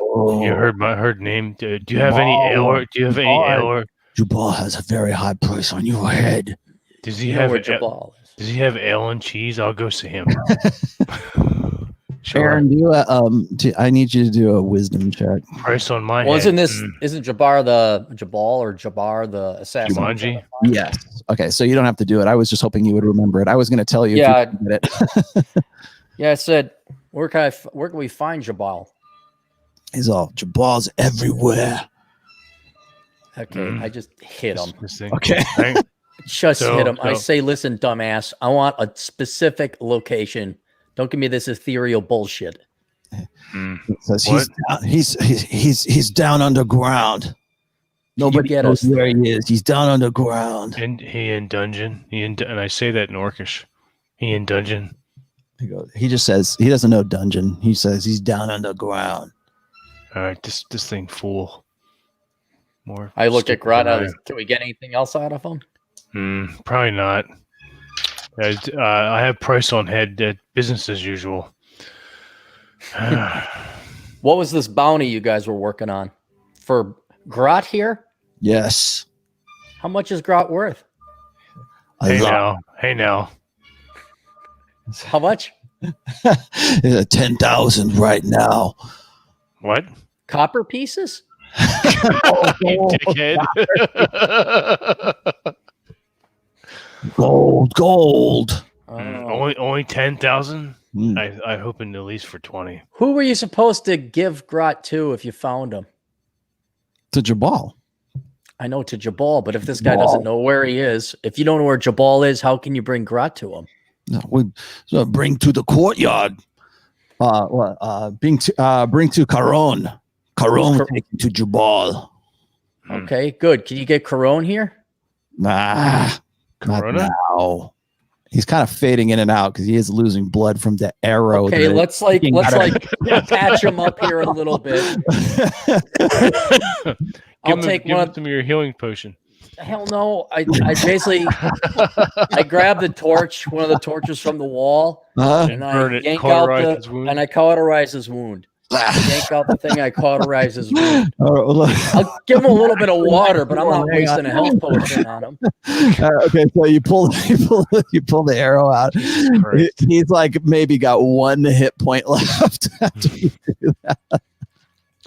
heard name. Do you have any ale? Do you have any ale? Jubal has a very high price on your head. Does he have Jubal? Does he have ale and cheese? I'll go see him. Sure. Aaron, I need you to do a wisdom check. Price on my head. Isn't Jabbar the assassin? Jumanji? Yes. Okay, so you don't have to do it. I was just hoping you would remember it. I was going to tell you. Yeah. If you did it. Yeah, I said, where can we find Jabal? He's all, Jabal's everywhere. Okay, I just hit him. Okay. Just hit him. I say, listen, dumbass, I want a specific location. Don't give me this ethereal bullshit. Says he's down underground. Nobody knows where he is. He's down underground. And he in dungeon. And I say that in Orcish. He in dungeon. He just says he doesn't know dungeon. He says he's down underground. All right, this thing fool. More. I look at Grot. Can we get anything else out of him? Probably not. I have price on head. Business as usual. What was this bounty you guys were working on for Grot here? Yes. How much is Grot worth? Hey now. How much? 10,000 right now. What? Copper pieces? Dickhead. Gold. Only 10,000. I hoping at least for 20. Who were you supposed to give Grot to if you found him? To Jabal. I know, to Jabal, but if this guy doesn't know where he is, if you don't know where Jabal is, how can you bring Grot to him? No, we bring to the courtyard. Bring to Caron. Caron will take you to Jabal. Okay, good. Can you get Caron here? Nah. Corona? Now. He's kind of fading in and out because he is losing blood from the arrow. Okay, let's patch him up here a little bit. Give him some of your healing potion. Hell no! I basically I grab the torch, one of the torches from the wall, and I yank out and I cauterize his wound. Yank out the thing, I cauterize his wound. I'll give him a little bit of water, but I'm not wasting a health potion on him. Okay, so you pull the arrow out. He's like maybe got 1 hit point left after you do that.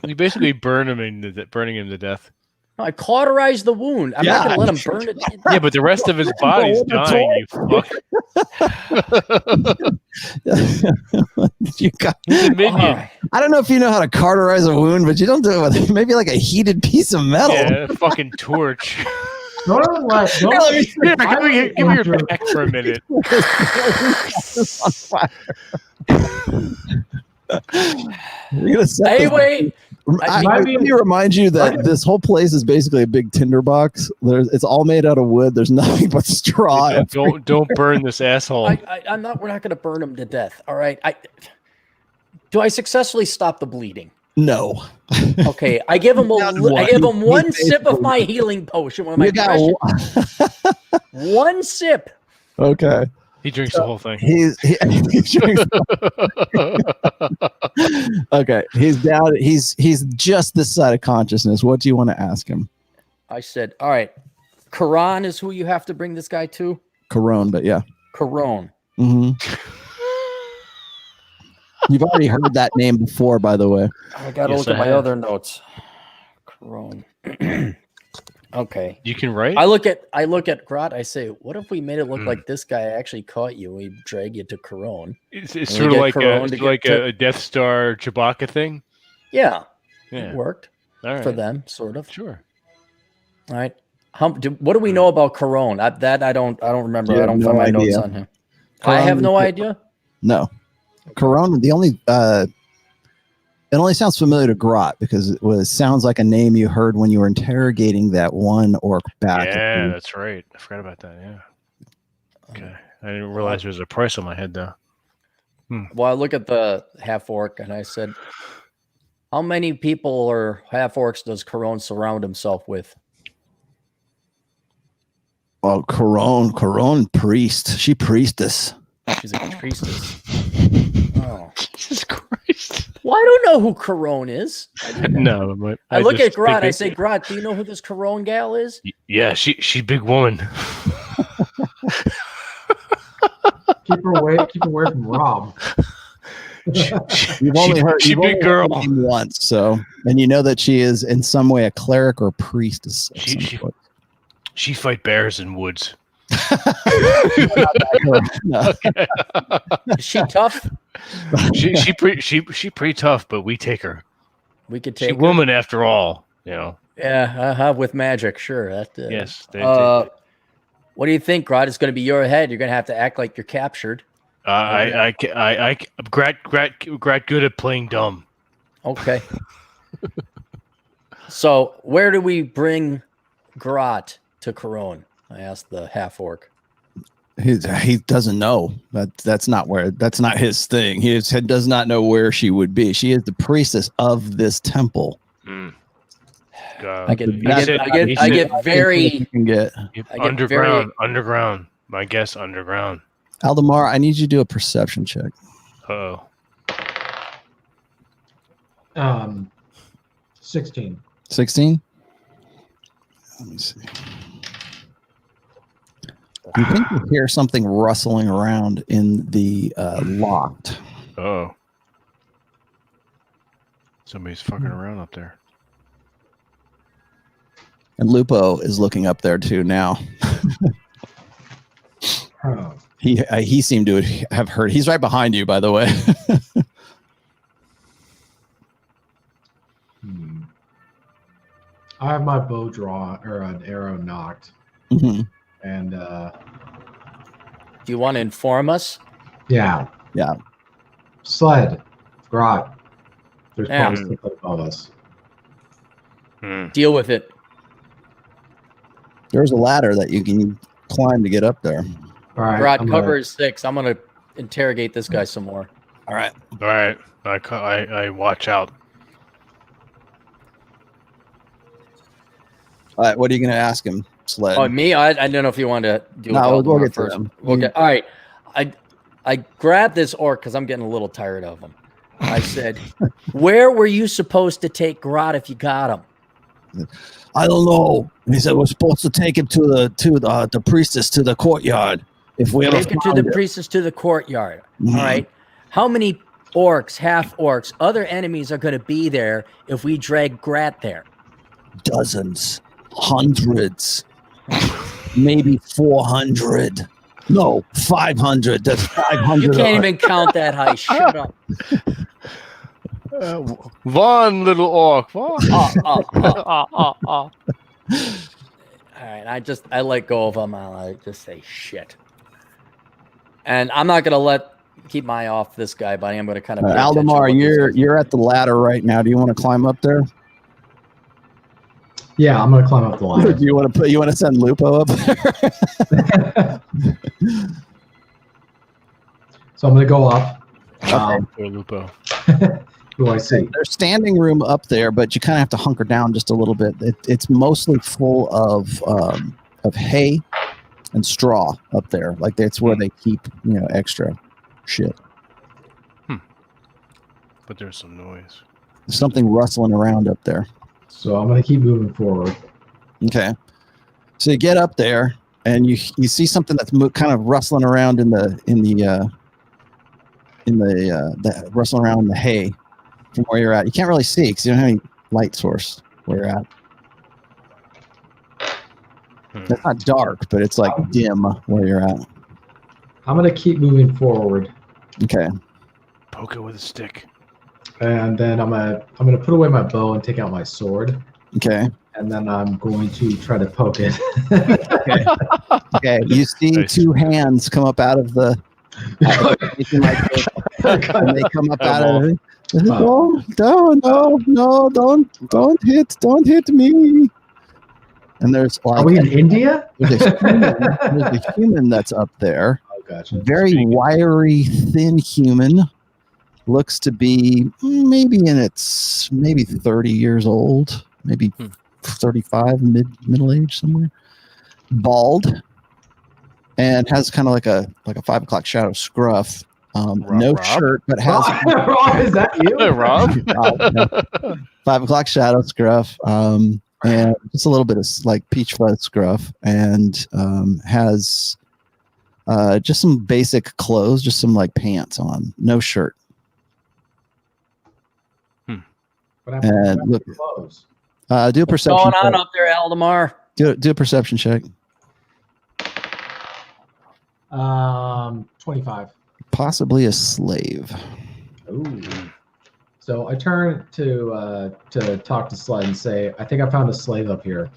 You basically burning him to death. I cauterize the wound. I'm not going to let him burn it. Yeah, but the rest of his body's dying, you fuck. He's a minion. I don't know if you know how to cauterize a wound, but you don't do it with maybe like a heated piece of metal. Yeah, a fucking torch. Give me your back for a minute. Anyway, let me remind you that this whole place is basically a big tinderbox. It's all made out of wood. There's nothing but straw. Yeah, don't burn this asshole. We're not going to burn him to death. All right. Do I successfully stop the bleeding? No. Okay. I give him one sip of my healing potion. One sip. Okay. He drinks the whole thing. He drinks. Okay, he's down. He's just this side of consciousness. What do you want to ask him? I said, all right, Caron is who you have to bring this guy to. Caron, but yeah, Caron. Mm-hmm. You've already heard that name before, by the way. I gotta look at my other notes. Caron. Okay. You can write? I look at Grot, I say, what if we made it look like this guy actually caught you? We drag you to Caron. It's sort of like a Death Star Chewbacca thing? Yeah. It worked for them, sort of. Sure. All right. What do we know about Caron? I don't remember. I don't find my notes on him. Caron, I have no idea. No. Caron, the only It only sounds familiar to Grot because it sounds like a name you heard when you were interrogating that one orc back. Yeah, that's right. I forgot about that. Yeah. Okay. I didn't realize there was a price on my head, though. Well, I look at the half orc and I said, how many people or half orcs does Corone surround himself with? Well, Corone priest. She priestess. She's a priestess. Oh, Jesus Christ. Well, I don't know who Corone is. No, but I look at Grot. I say, Grot, do you know who this Corone gal is? Yeah, she big woman. Keep her away from Rob. You've only heard she big girl once, so and you know that she is in some way a cleric or a priestess. She fight bears in woods. No. Okay. Is she tough? She pretty tough, but we take her. We could take her. Woman after all, you know. Yeah, with magic, sure. Yes. What do you think, Grot? It's going to be your head. You're going to have to act like you're captured. I Grat good at playing dumb. Okay. So where do we bring Grot to Corone? I asked the half orc. He doesn't know. That's not his thing. He does not know where she would be. She is the priestess of this temple. I get very underground. My guess underground. Aldemar, I need you to do a perception check. 16. 16? Let me see. You think you hear something rustling around in the loft. Oh. Somebody's fucking around up there. And Lupo is looking up there too now. He seemed to have heard. He's right behind you, by the way. I have my bow drawn or an arrow knocked. Mm-hmm. And do you want to inform us? Yeah. Sled, Grot. There's probably something above us. Deal with it. There's a ladder that you can climb to get up there. All right. Grot, cover is 6. I'm gonna interrogate this guy some more. All right. I watch out. All right. What are you going to ask him, Sled? Oh, me? I don't know if you want to do it. No, we'll get first. Okay. All right. I grabbed this orc because I'm getting a little tired of him. I said, "Where were you supposed to take Grot if you got him?" I don't know. He said we're supposed to take him to the priestess to the courtyard. If we take him to the priestess to the courtyard. Mm-hmm. All right. How many orcs, half orcs, other enemies are going to be there if we drag Grot there? Dozens, hundreds, maybe 400. No, 500. That's 500. You can't even count that high. Shut up. One little orc. All right, I let go of him. I just say shit, and I'm not gonna keep my eye off this guy, but I am gonna kind of. Aldemar, you're at the ladder right now. Do you want to climb up there? Yeah, I'm gonna climb up the ladder. Do you want to send Lupo up there? So I'm gonna go up. Lupo. Who do I see? There's standing room up there, but you kind of have to hunker down just a little bit. It's mostly full of hay and straw up there. Like that's where they keep extra shit. But there's some noise. There's something rustling around up there. So I'm gonna keep moving forward. Okay. So you get up there and you see something that's kind of rustling around in the rustling around in the hay from where you're at. You can't really see because you don't have any light source where you're at. It's not dark, but it's like dim where you're at. I'm gonna keep moving forward. Okay. Poke it with a stick. And then I'm gonna put away my bow and take out my sword. Okay. And then I'm going to try to poke it. Okay. You see two hands come up out of the. And they come up out of it. No, don't hit me. And there's like, are we in India? There's a human that's up there. Oh, gotcha. Very wiry, thin human. Looks to be maybe 30 years old, maybe 35, middle age somewhere. Bald, and has kind of like a 5 o'clock shadow scruff. Rob? Shirt, but has Rob, is that you? Rob? 5 o'clock shadow scruff, and just a little bit of like peach fuzz scruff, and has just some basic clothes, just some like pants on, no shirt. And look, do a perception. What's going on up there, Aldemar? Do a perception check. 25. Possibly a slave. Ooh. So I turn to talk to Sled and say, I think I found a slave up here.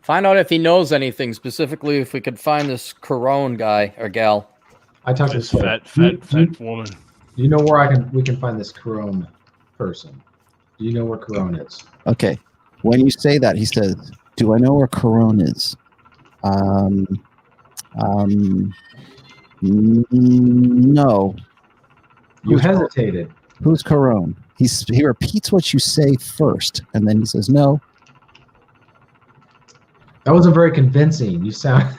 Find out if he knows anything, specifically if we could find this Corone guy or gal. I talk to This Sled. fat woman. Do you know where we can find this Corone person? Do you know where Corone is? Okay. When you say that, he says, "Do I know where Corone is?" No. You hesitated. Who's Corone? He repeats what you say first, and then he says, "No." That wasn't very convincing. You sound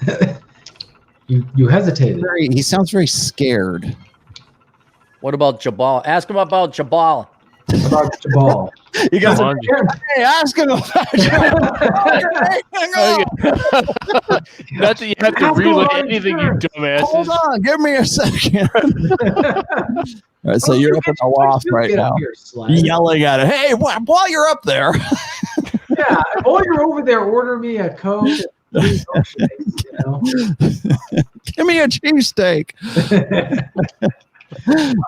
you hesitated. He sounds very scared. What about Jabal? Ask him about Jabal. About Jabal. You guys Come on, hey, ask him about Not that you have to relay anything, you dumbasses. Hold on, give me a second. All right, so you're up in the loft right now, yelling at it. Hey, while you're up there. Yeah, while you're over there, order me a Coke and 3 milkshakes, you know? Give me a cheesesteak.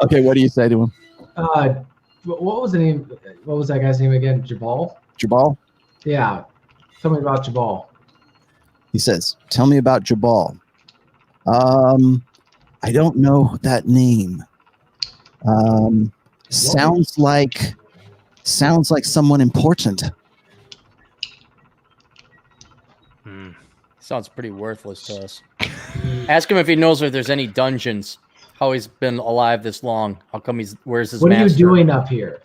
Okay, what do you say to him? What was the name? What was that guy's name again? Jabal? Jabal? Yeah. Tell me about Jabal. He says, "Tell me about Jabal." I don't know that name. Sounds like someone important. Sounds pretty worthless to us. Ask him if he knows if there's any dungeons. How he's been alive this long. How come where's his What master? are you doing up here?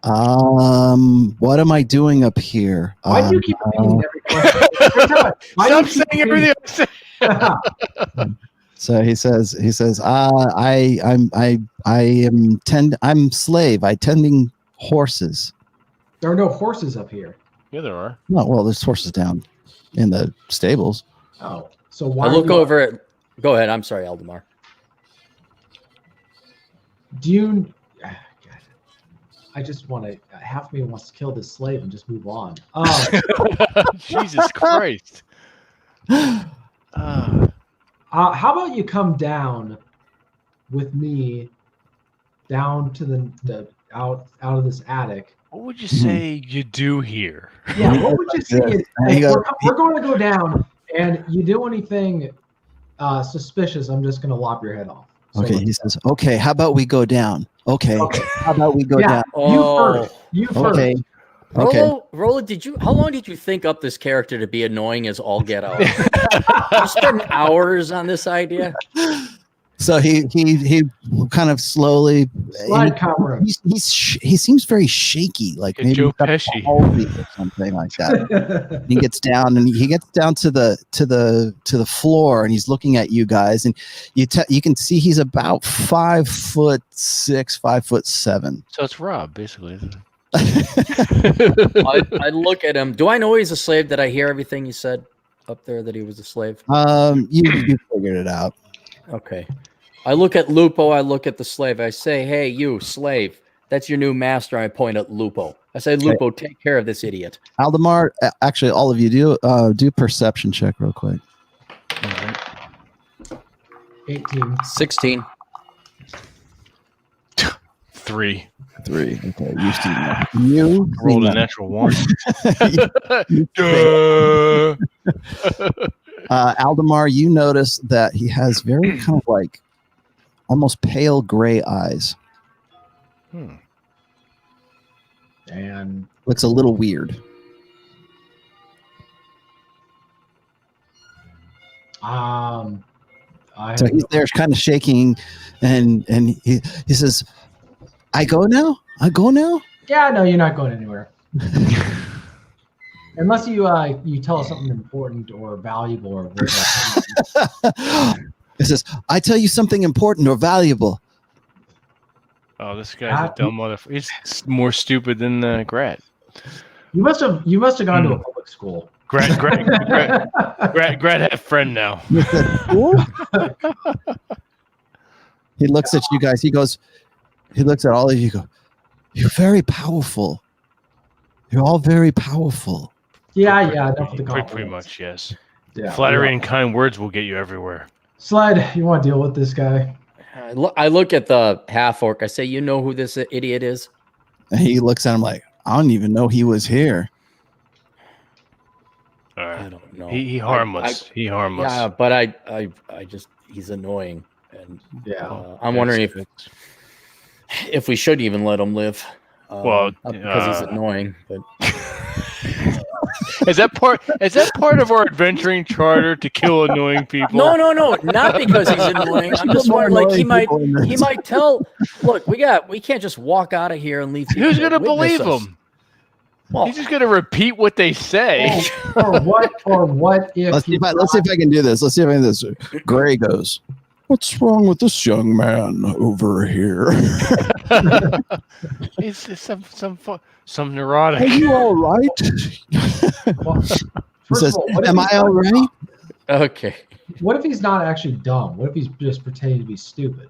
What am I doing up here? Why do you keep repeating every question? Stop saying everything I'm saying. So he says, I'm slave. I tending horses. There are no horses up here. Yeah, there are. No, well, there's horses down in the stables. Oh, so why? I look over at. Go ahead. I'm sorry, Aldemar. Do you? I just want to. Half of me wants to kill this slave and just move on. Jesus Christ. How about you come down with me down to the out of this attic? What would you say you do here? Yeah, what would you say? We're going to go down, and you do anything suspicious, I'm just going to lop your head off. So okay, he says, "Okay, how about we go down?" Okay. How about we go down? You first. Okay. Okay. Rolla, how long did you think up this character to be annoying as all get out? You spent hours on this idea. So he kind of slowly he seems very shaky, like maybe Joe Pesci or something like that. He gets down to the floor, and he's looking at you guys, and you can see he's about 5'6", 5'7". So it's Rob, basically, isn't it? I look at him. Do I know he's a slave? Did I hear everything you said up there that he was a slave? You figured it out. Okay. I look at Lupo. I look at the slave. I say, "Hey, you slave, that's your new master." I point at Lupo. I say, "Lupo, take care of this idiot." Aldemar, actually, all of you do perception check real quick. All right. 18. 16. 3. Okay, you rolled a natural 1. Aldemar, you notice that he has very kind of like almost pale gray eyes. And looks a little weird. So he's there kind of shaking, and he says, I go now? Yeah, no, you're not going anywhere. Unless you tell us something important or valuable or He says, I tell you something important or valuable. Oh, this guy's a dumb motherfucker. He's more stupid than Grat. You must have gone to a public school. Grat had a friend now. He looks at you guys. He looks at all of you. Go, you're very powerful. You're all very powerful. Yeah. Pretty much, yes. Yeah, flattery and kind words will get you everywhere. Slide, you want to deal with this guy? I look at the half orc. I say, you know who this idiot is? And he looks at him like, I don't even know he was here. I don't know. He harmless. He harmless. Yeah, but I just he's annoying, and I'm wondering if we should even let him live. Because he's annoying. But is that part of our adventuring charter to kill annoying people? No, not because he's annoying. I'm just wondering, like he might tell. Look, we can't just walk out of here and leave. Who's gonna believe him? Well, he's just gonna repeat what they say. Or what if? Let's see if I can do this. Gray goes, what's wrong with this young man over here? It's some neurotic. Are you all right? He says, am I all right? Okay. What if he's not actually dumb? What if he's just pretending to be stupid?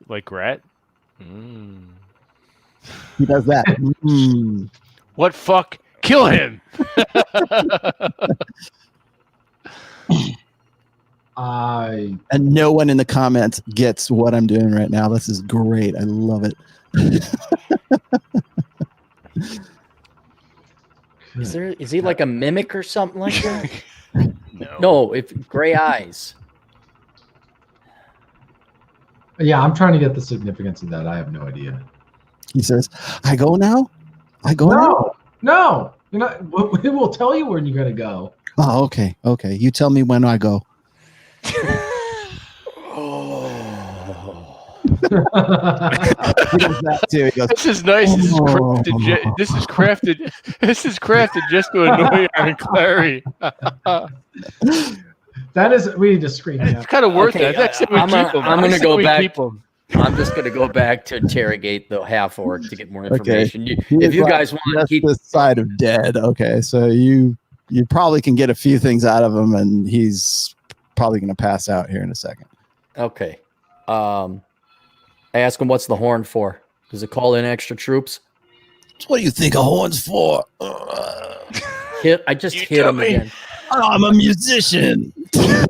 Like Rat? He does that. What fuck? Kill him! And no one in the comments gets what I'm doing right now. This is great. I love it. Is he like a mimic or something like that? No, if gray eyes. Yeah, I'm trying to get the significance of that. I have no idea. He says, I go now? No. You're not, we will tell you when you're going to go. Oh, okay. You tell me when I go. He does that too. He goes, this is nice. This is crafted just to annoy Aaron Clary. We need to screen that. It's kind of worth it. I'm going to go back. I'm just going to go back to interrogate the half orc to get more information. Okay. If you guys want to keep this side of dead, okay. So you probably can get a few things out of him, and he's probably going to pass out here in a second. Okay. I ask him, what's the horn for? Does it call in extra troops? What do you think a horn's for? I just hit him again. Oh, I'm a musician. You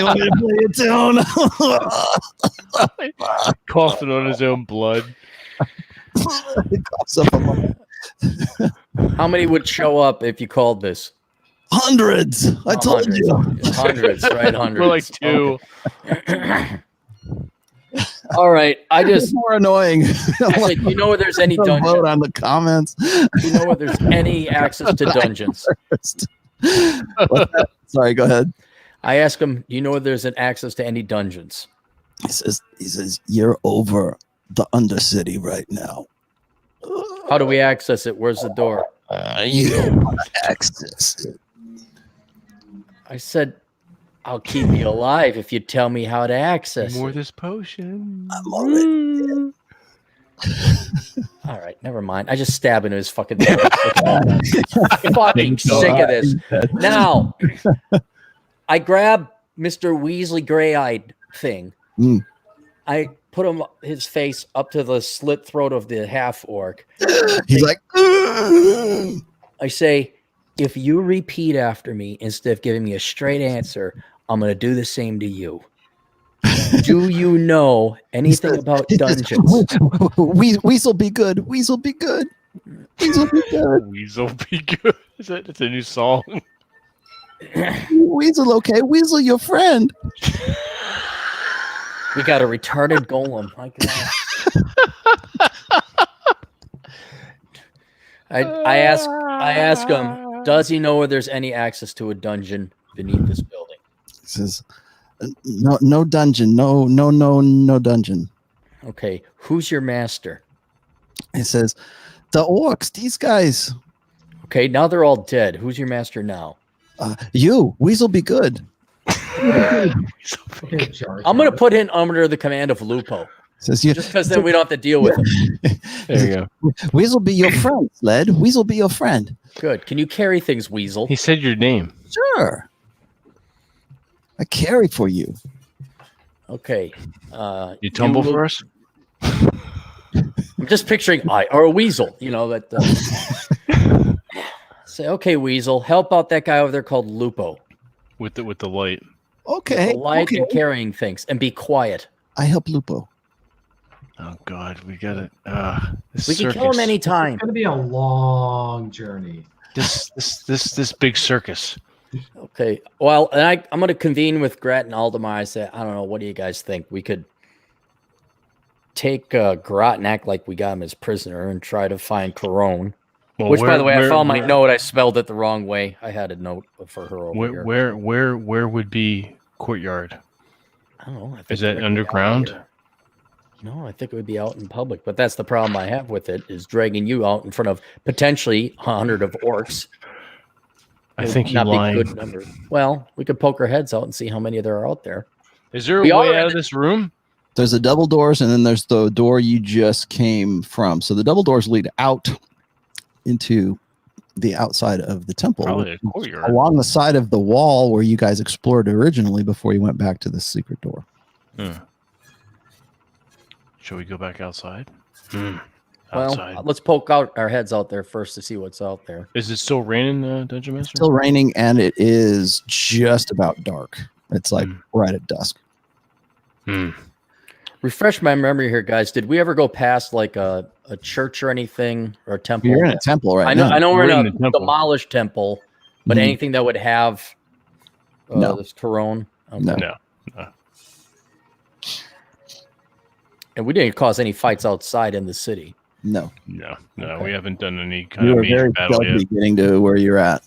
want me to play a tune? Coughing on his own blood. How many would show up if you called this? Hundreds. I told you. Hundreds, right? Hundreds. We're like 2. Okay. All right. I just more annoying. Like, you know where there's any dungeons? Vote on the comments. You know where there's any access to dungeons? Sorry, go ahead. I ask him, do you know where there's an access to any dungeons? He says, you're over the Undercity right now. How do we access it? Where's the door? You don't want to access it. I said, I'll keep you alive if you tell me how to access More it. this potion. I'm already dead. All right, never mind. I just stab into his fucking throat. I'm fucking sick of this. Now, I grab Mr. Weasley gray-eyed thing. I put his face up to the slit throat of the half orc. He's like, I say, if you repeat after me instead of giving me a straight answer, I'm going to do the same to you. Do you know anything about dungeons? Weasel be good. Weasel be good. Weasel be good. Weasel be good. It's a new song. Weasel, okay. Weasel, your friend. We got a retarded golem. My God. I ask him, does he know where there's any access to a dungeon beneath this building? He says, no dungeon, no dungeon. Okay, who's your master? He says, the orcs, these guys. Okay, now they're all dead. Who's your master now? You, Weasel be good. Okay, I'm going to put him under the command of Lupo. Says just because then we don't have to deal with him. There you go. Weasel be your friend, Sled. Weasel be your friend. Good. Can you carry things, Weasel? He said your name. Sure. I carry for you. Okay. You tumble for us? I'm just picturing or a weasel, that. Say, okay, Weasel, help out that guy over there called Lupo. With the light. Okay. The light and carrying things, and be quiet. I help Lupo. Oh God, we got it. We can kill him anytime. It's going to be a long journey. This big circus. Okay. Well, and I'm going to convene with Grat and Aldemar. I said, I don't know. What do you guys think? We could take Grat and act like we got him as prisoner and try to find Corone. Well, which, by the way, I found my note. I spelled it the wrong way. I had a note for her over here. Where would be courtyard? I don't know. Is that underground? No, I think it would be out in public. But that's the problem I have with it, is dragging you out in front of potentially 100 of orcs. I think you're lying. Good numbers. Well, we could poke our heads out and see how many there are out there. Is there a way out of this room? There's a double doors, and then there's the door you just came from. So the double doors lead out into the outside of the temple, along the side of the wall where you guys explored originally before you went back to the secret door. Shall we go back outside? Well, let's poke out our heads out there first to see what's out there. Is it still raining, Dungeon Master? Still raining, and it is just about dark. It's like right at dusk. Refresh my memory here, guys. Did we ever go past like a church or anything, or a temple? You're in a temple right now. I know we're in a demolished temple, but anything that would have this Corone? Okay. No. And we didn't cause any fights outside in the city. No. Okay. We haven't done any kind of major battle yet. Getting to where you're at.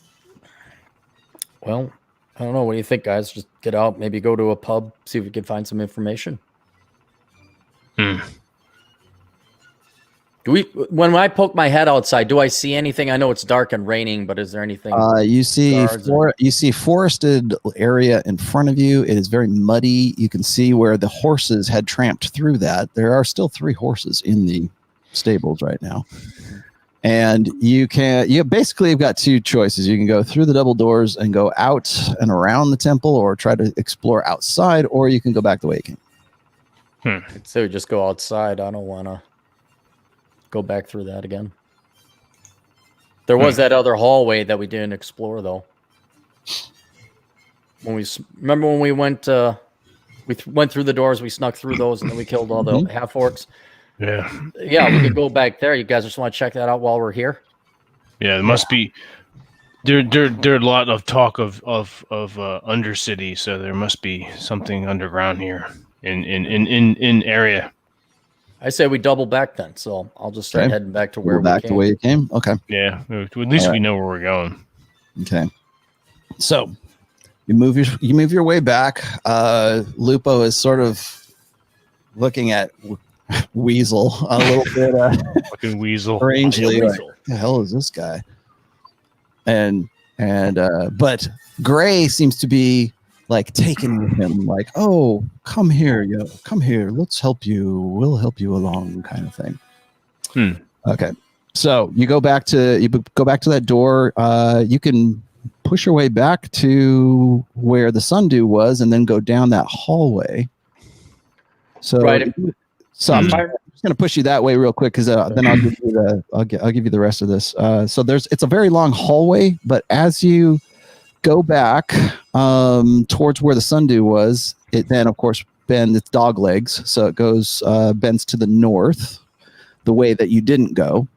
Well, I don't know. What do you think, guys? Just get out, maybe go to a pub, see if we can find some information. When I poke my head outside, do I see anything? I know it's dark and raining, but is there anything? You see forested area in front of you. It is very muddy. You can see where the horses had tramped through that. There are still 3 horses in the stables right now. And you basically have got 2 choices. You can go through the double doors and go out and around the temple, or try to explore outside, or you can go back the way you came. So just go outside. I don't want to go back through that again. There was that other hallway that we didn't explore, though. Remember when we went through the doors, we snuck through those, and then we killed all the half orcs. Yeah, we could go back there. You guys just want to check that out while we're here? Yeah, there must be. There a lot of talk of Undercity, so there must be something underground here in area. I say we double back then, so I'll just start heading back to where we came. The way you came? Okay. Yeah, at least we know where we're going. Okay. So you move your way back. Lupo is sort of looking at Weasel a little bit. Fucking Weasel. Strangely, like, what the hell is this guy? But Gray seems to be like taken with him, like, oh, come here, let's help you, we'll help you along, kind of thing. Okay, so you go back to that door. You can push your way back to where the sundew was, and then go down that hallway. So right. So I'm just going to push you that way real quick, because then I'll give you the rest of this. So it's a very long hallway, but as you go back towards where the sundew was, it then of course bends its dog legs, so it goes bends to the north, the way that you didn't go.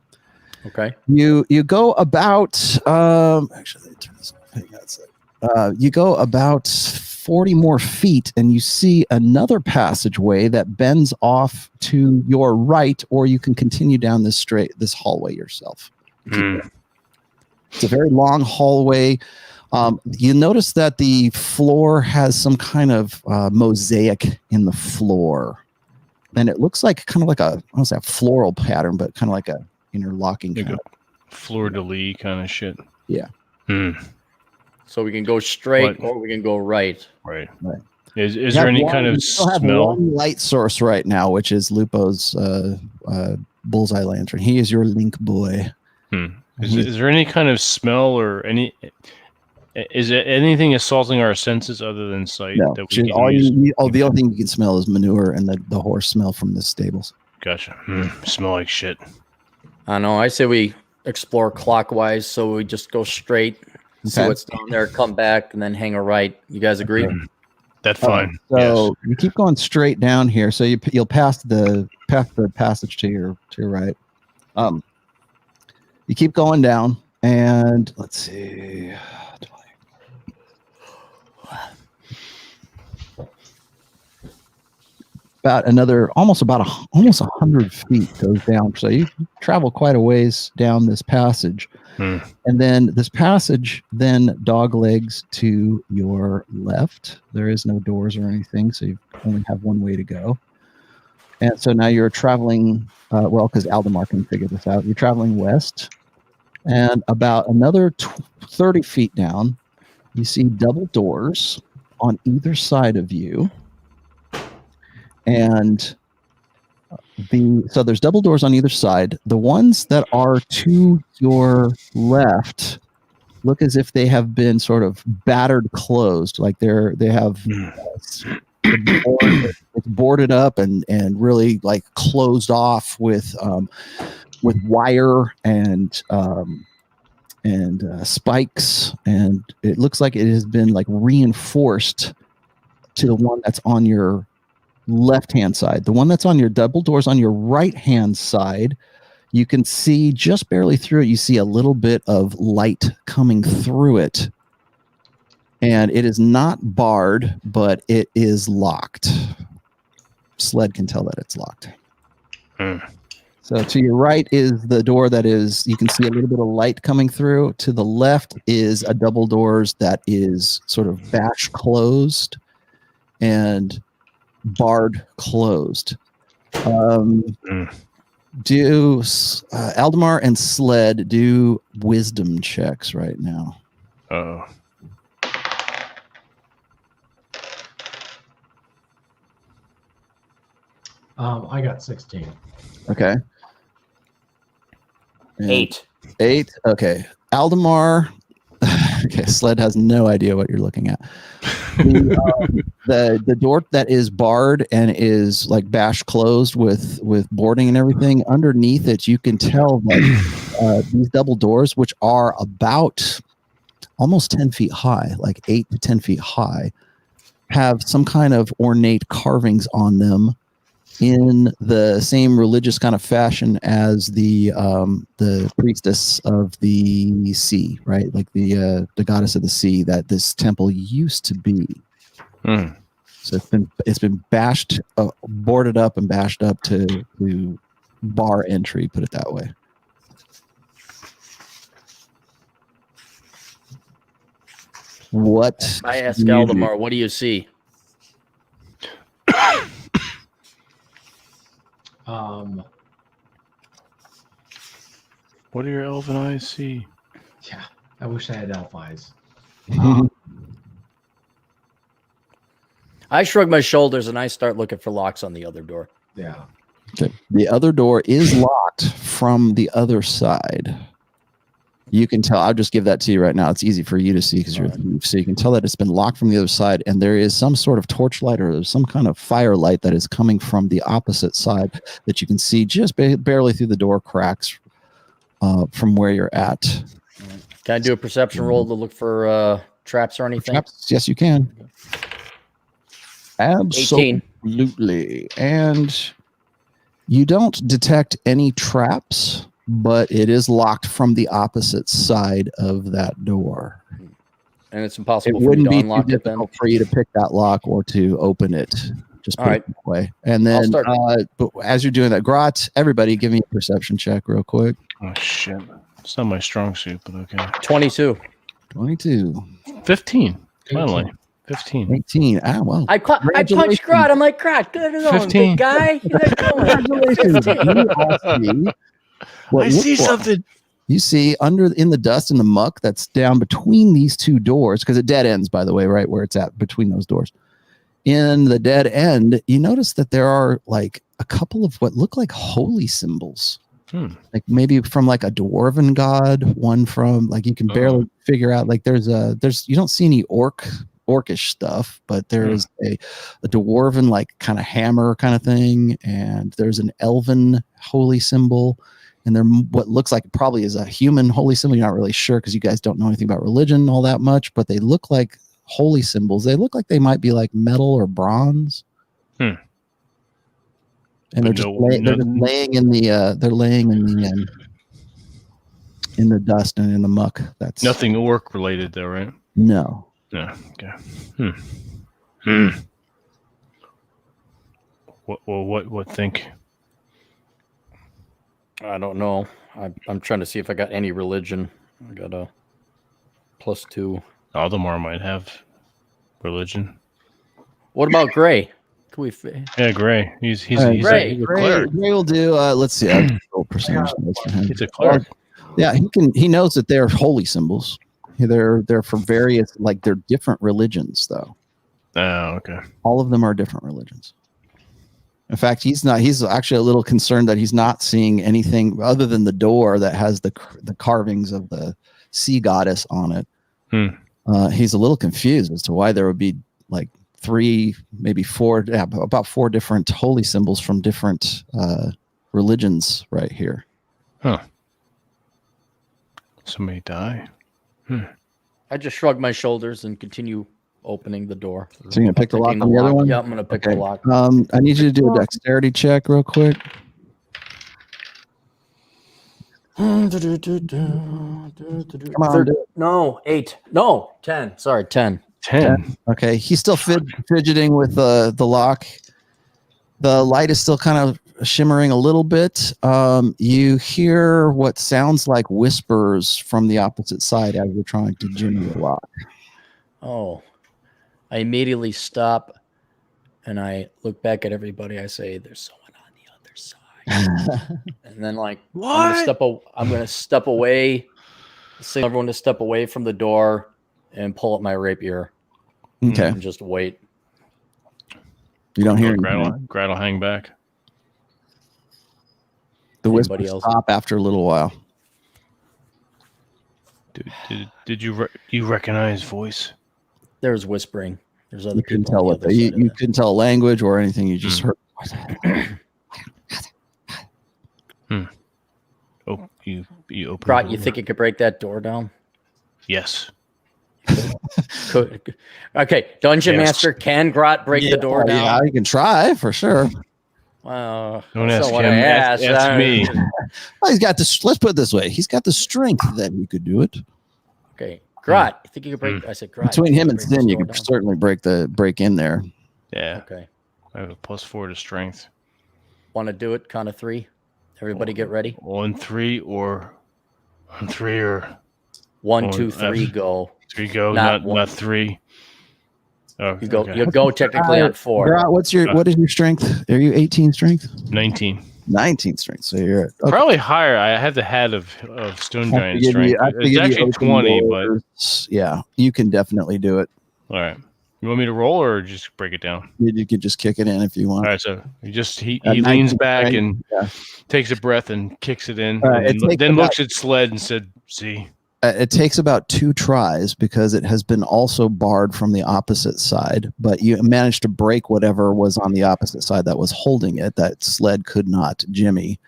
Okay. You go about actually let me turn this off. Hang on a sec. You go about 40 more feet, and you see another passageway that bends off to your right, or you can continue down this hallway yourself. It's a very long hallway. You notice that the floor has some kind of mosaic in the floor, and it looks like kind of like a floral pattern, but kind of like a interlocking kind of fleur-de-lis kind of shit. Yeah. So we can go straight or we can go right. Right. Is there any kind of smell? Have one light source right now, which is Lupo's bullseye lantern. He is your link boy. Is there any kind of smell or any? Is it anything assaulting our senses other than sight? No. That we can use? The only thing you can smell is manure and the horse smell from the stables. Gotcha. Smell like shit. I know. I say we explore clockwise, so we just go straight, see what's down there, come back, and then hang a right. You guys agree? That's fine. So you keep going straight down here. So you'll pass the passage to your right. You keep going down, and let's see. About another almost 100 feet goes down. So you travel quite a ways down this passage. And then this passage then doglegs to your left. There is no doors or anything, so you only have one way to go. And so now you're traveling, because Aldemar can figure this out. You're traveling west, and about another 30 feet down, you see double doors on either side of you. And so there's double doors on either side. The ones that are to your left look as if they have been sort of battered closed, like they have it's boarded up and really like closed off with wire and spikes, and it looks like it has been like reinforced to the one that's on your left-hand side. The one that's on your double doors on your right-hand side, you can see just barely through it. You see a little bit of light coming through it, and it is not barred, but it is locked. Sled can tell that it's locked. So to your right is the door that is, you can see a little bit of light coming through. To the left is a double doors that is sort of bash closed and barred closed. Do Aldemar and Sled do wisdom checks right now? I got 16. Okay. And 8. 8. Okay. Aldemar. Okay. Sled has no idea what you're looking at. The door that is barred and is like bash closed with boarding and everything, underneath it you can tell that these double doors, which are about almost 10 feet high, like 8 to 10 feet high, have some kind of ornate carvings on them in the same religious kind of fashion as the priestess of the sea, right? Like the goddess of the sea that this temple used to be. So it's been bashed, boarded up and bashed up to bar entry, put it that way. What? I asked Aldemar, what do you see? What do your elven eyes see? Yeah, I wish I had elf eyes. I shrug my shoulders and I start looking for locks on the other door. Yeah. Okay. The other door is locked from the other side. You can tell. I'll just give that to you right now. It's easy for you to see because you're a thief. So you can tell that it's been locked from the other side, and there is some sort of torchlight or some kind of firelight that is coming from the opposite side that you can see just barely through the door cracks from where you're at. Can I do a perception roll to look for traps or anything? Traps? Yes, you can. 18. Absolutely. And you don't detect any traps, but it is locked from the opposite side of that door. And it's impossible It for me wouldn't to be too unlock it then. difficult for you to pick that lock or to open it. Just put it that way. And I'll then, start. but as you're doing that, Grot, everybody, give me a perception check real quick. Oh shit! It's not my strong suit, but okay. 22. 22. 15. Finally. 15. 18. Ah, well. I punched Grot. I'm like, Grot, good to go, 15. big guy. Congratulations. You all see what I see looks like- something. You see in the dust and the muck that's down between these two doors, because it dead ends, by the way, right where it's at between those doors. In the dead end, you notice that there are like a couple of what look like holy symbols. Like maybe from like a dwarven god, one from like you can barely figure out. Like there's you don't see any orcish stuff, but there is a dwarven like kind of hammer kind of thing, and there's an elven holy symbol. And there, what looks like it probably is a human holy symbol. You're not really sure because you guys don't know anything about religion all that much, but they look like holy symbols. They look like they might be like metal or bronze. And they're just laying in the in the dust and in the muck. That's nothing orc related though, right? No. No. Okay. What think? I don't know. I'm trying to see if I got any religion. I got a +2. Aldemar might have religion. What about Gray? Can we? Yeah, Gray. He's Gray. a cleric. Gray will do. Let's see. I'll roll percentage notes for him. He's a cleric. Yeah, he knows that they're holy symbols. They're for various, like they're different religions though. Oh, okay. All of them are different religions. In fact, he's actually a little concerned that he's not seeing anything other than the door that has the carvings of the sea goddess on it. He's a little confused as to why there would be like 3, maybe 4, about 4 different holy symbols from different religions right here. Huh. Somebody die? I just shrug my shoulders and continue opening the door. So you're going to pick the lock on the other one? Yeah, I'm going to pick the lock. I need you to do a dexterity check real quick. Come on, no, 8. No, 10. Sorry, 10. 10. Okay, he's still fidgeting with the lock. The light is still kind of shimmering a little bit. You hear what sounds like whispers from the opposite side as you're trying to jimmy the lock. Oh, I immediately stop and I look back at everybody. I say, "There's someone on the other side." And then, like, what? I'm going to step away. Say everyone to step away from the door and pull up my rapier. Okay. And just wait. You don't hear anything. Grat'll hang back. The whispers stop after a little while. Did you recognize voice? There's whispering. There's other people. You couldn't tell language or anything. You just heard. Oh, you open. Grot, you think you could break that door down? Yes. Okay, Dungeon Master, can Grot break the door down? Yeah, you can try for sure. Well, don't ask him. Ask me. Well, he's got this. Let's put it this way: he's got the strength that he could do it. Okay, Grot, you think you could break? I said, Grot. Between him and Sin, you could certainly break in there. Yeah. Okay. I have a +4 to strength. Want to do it? Count of 3. Everybody, get ready. 1, 3, or 1, 3, or 1, 2, 3, go. 3 go, not 3. Oh, you go. Okay. You go technically on 4. What is your strength? Are you 18 strength? 19. 19 strength. So you're okay. Probably higher. I have the hat of Stone Giant strength. It's actually 20, but yeah, you can definitely do it. All right. You want me to roll or just break it down? You could just kick it in if you want. All right. So he leans back and takes a breath and kicks it in. And then looks at Sled and said, "See." It takes about 2 tries because it has been also barred from the opposite side, but you managed to break whatever was on the opposite side that was holding it. That Sled could not jimmy.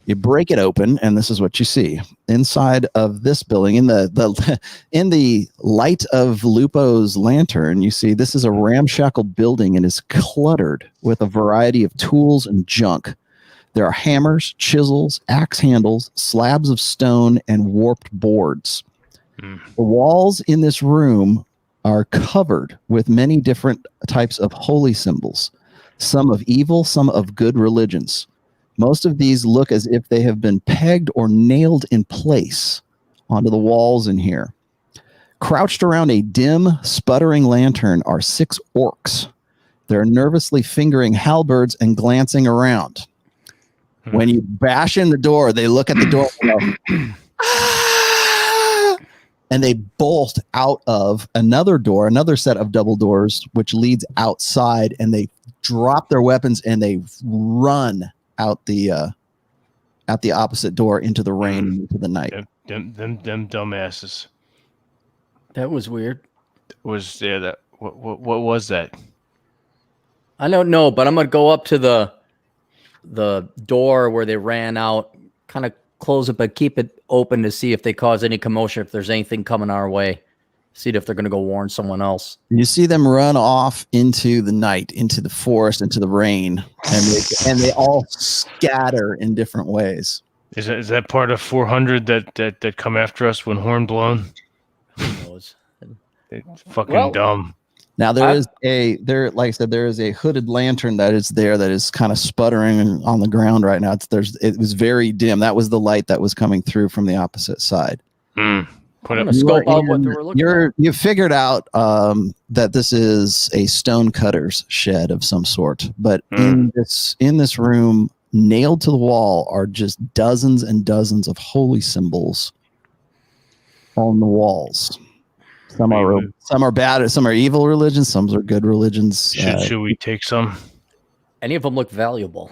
You break it open, and this is what you see inside of this building. In the light of Lupo's lantern, you see this is a ramshackle building and is cluttered with a variety of tools and junk. There are hammers, chisels, axe handles, slabs of stone, and warped boards. The walls in this room are covered with many different types of holy symbols, some of evil, some of good religions. Most of these look as if they have been pegged or nailed in place onto the walls in here. Crouched around a dim, sputtering lantern are 6 orcs. They're nervously fingering halberds and glancing around. When you bash in the door, they look at the door and go, "Ah!" And they bolt out of another door, another set of double doors, which leads outside, and they drop their weapons and they run out the opposite door into the rain and into the night. Them dumbasses. That was weird. What was that? I don't know, but I'm gonna go up to the door where they ran out, kind of close it, but keep it open to see if they cause any commotion, if there's anything coming our way. See if they're gonna go warn someone else. You see them run off into the night, into the forest, into the rain, and they all scatter in different ways. Is that part of 400 that come after us when horn blown? Who knows? They're fucking dumb. Now like I said, there is a hooded lantern that is there that is kind of sputtering on the ground right now. It was very dim. That was the light that was coming through from the opposite side. Scope out what they were looking at. You figured out that this is a stone cutter's shed of some sort, but in this room, nailed to the wall, are just dozens and dozens of holy symbols on the walls. Some are bad, some are evil religions, some are good religions. Should we take some? Any of them look valuable?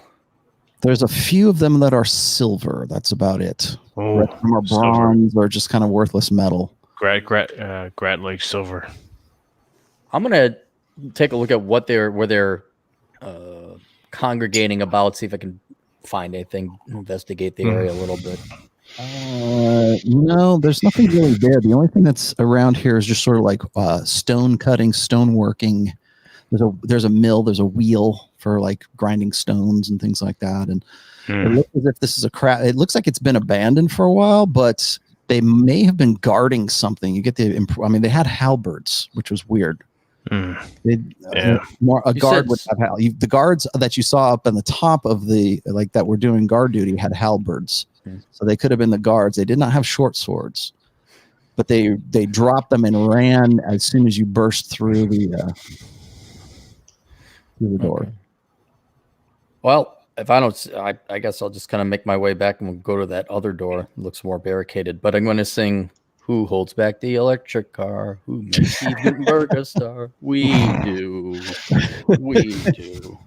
There's a few of them that are silver. That's about it. Oh, some are bronze or just kind of worthless metal. Grat Lake silver. I'm gonna take a look at where they're congregating about. See if I can find anything. Investigate the area a little bit. No, there's nothing really there. The only thing that's around here is just sort of like stone cutting, stone working. There's a mill, there's a wheel for like grinding stones and things like that. And it looks as if this is it looks like it's been abandoned for a while, but they may have been guarding something. You get they had halberds, which was weird. The guards that you saw up on the top of that were doing guard duty had halberds. So they could have been the guards. They did not have short swords, but they dropped them and ran as soon as you burst through the door. Okay. Well, if I don't, I guess I'll just kind of make my way back and we'll go to that other door. It looks more barricaded, but I'm going to sing "Who Holds Back the Electric Car? Who makes Steve Gutenberg a star? We do. We do."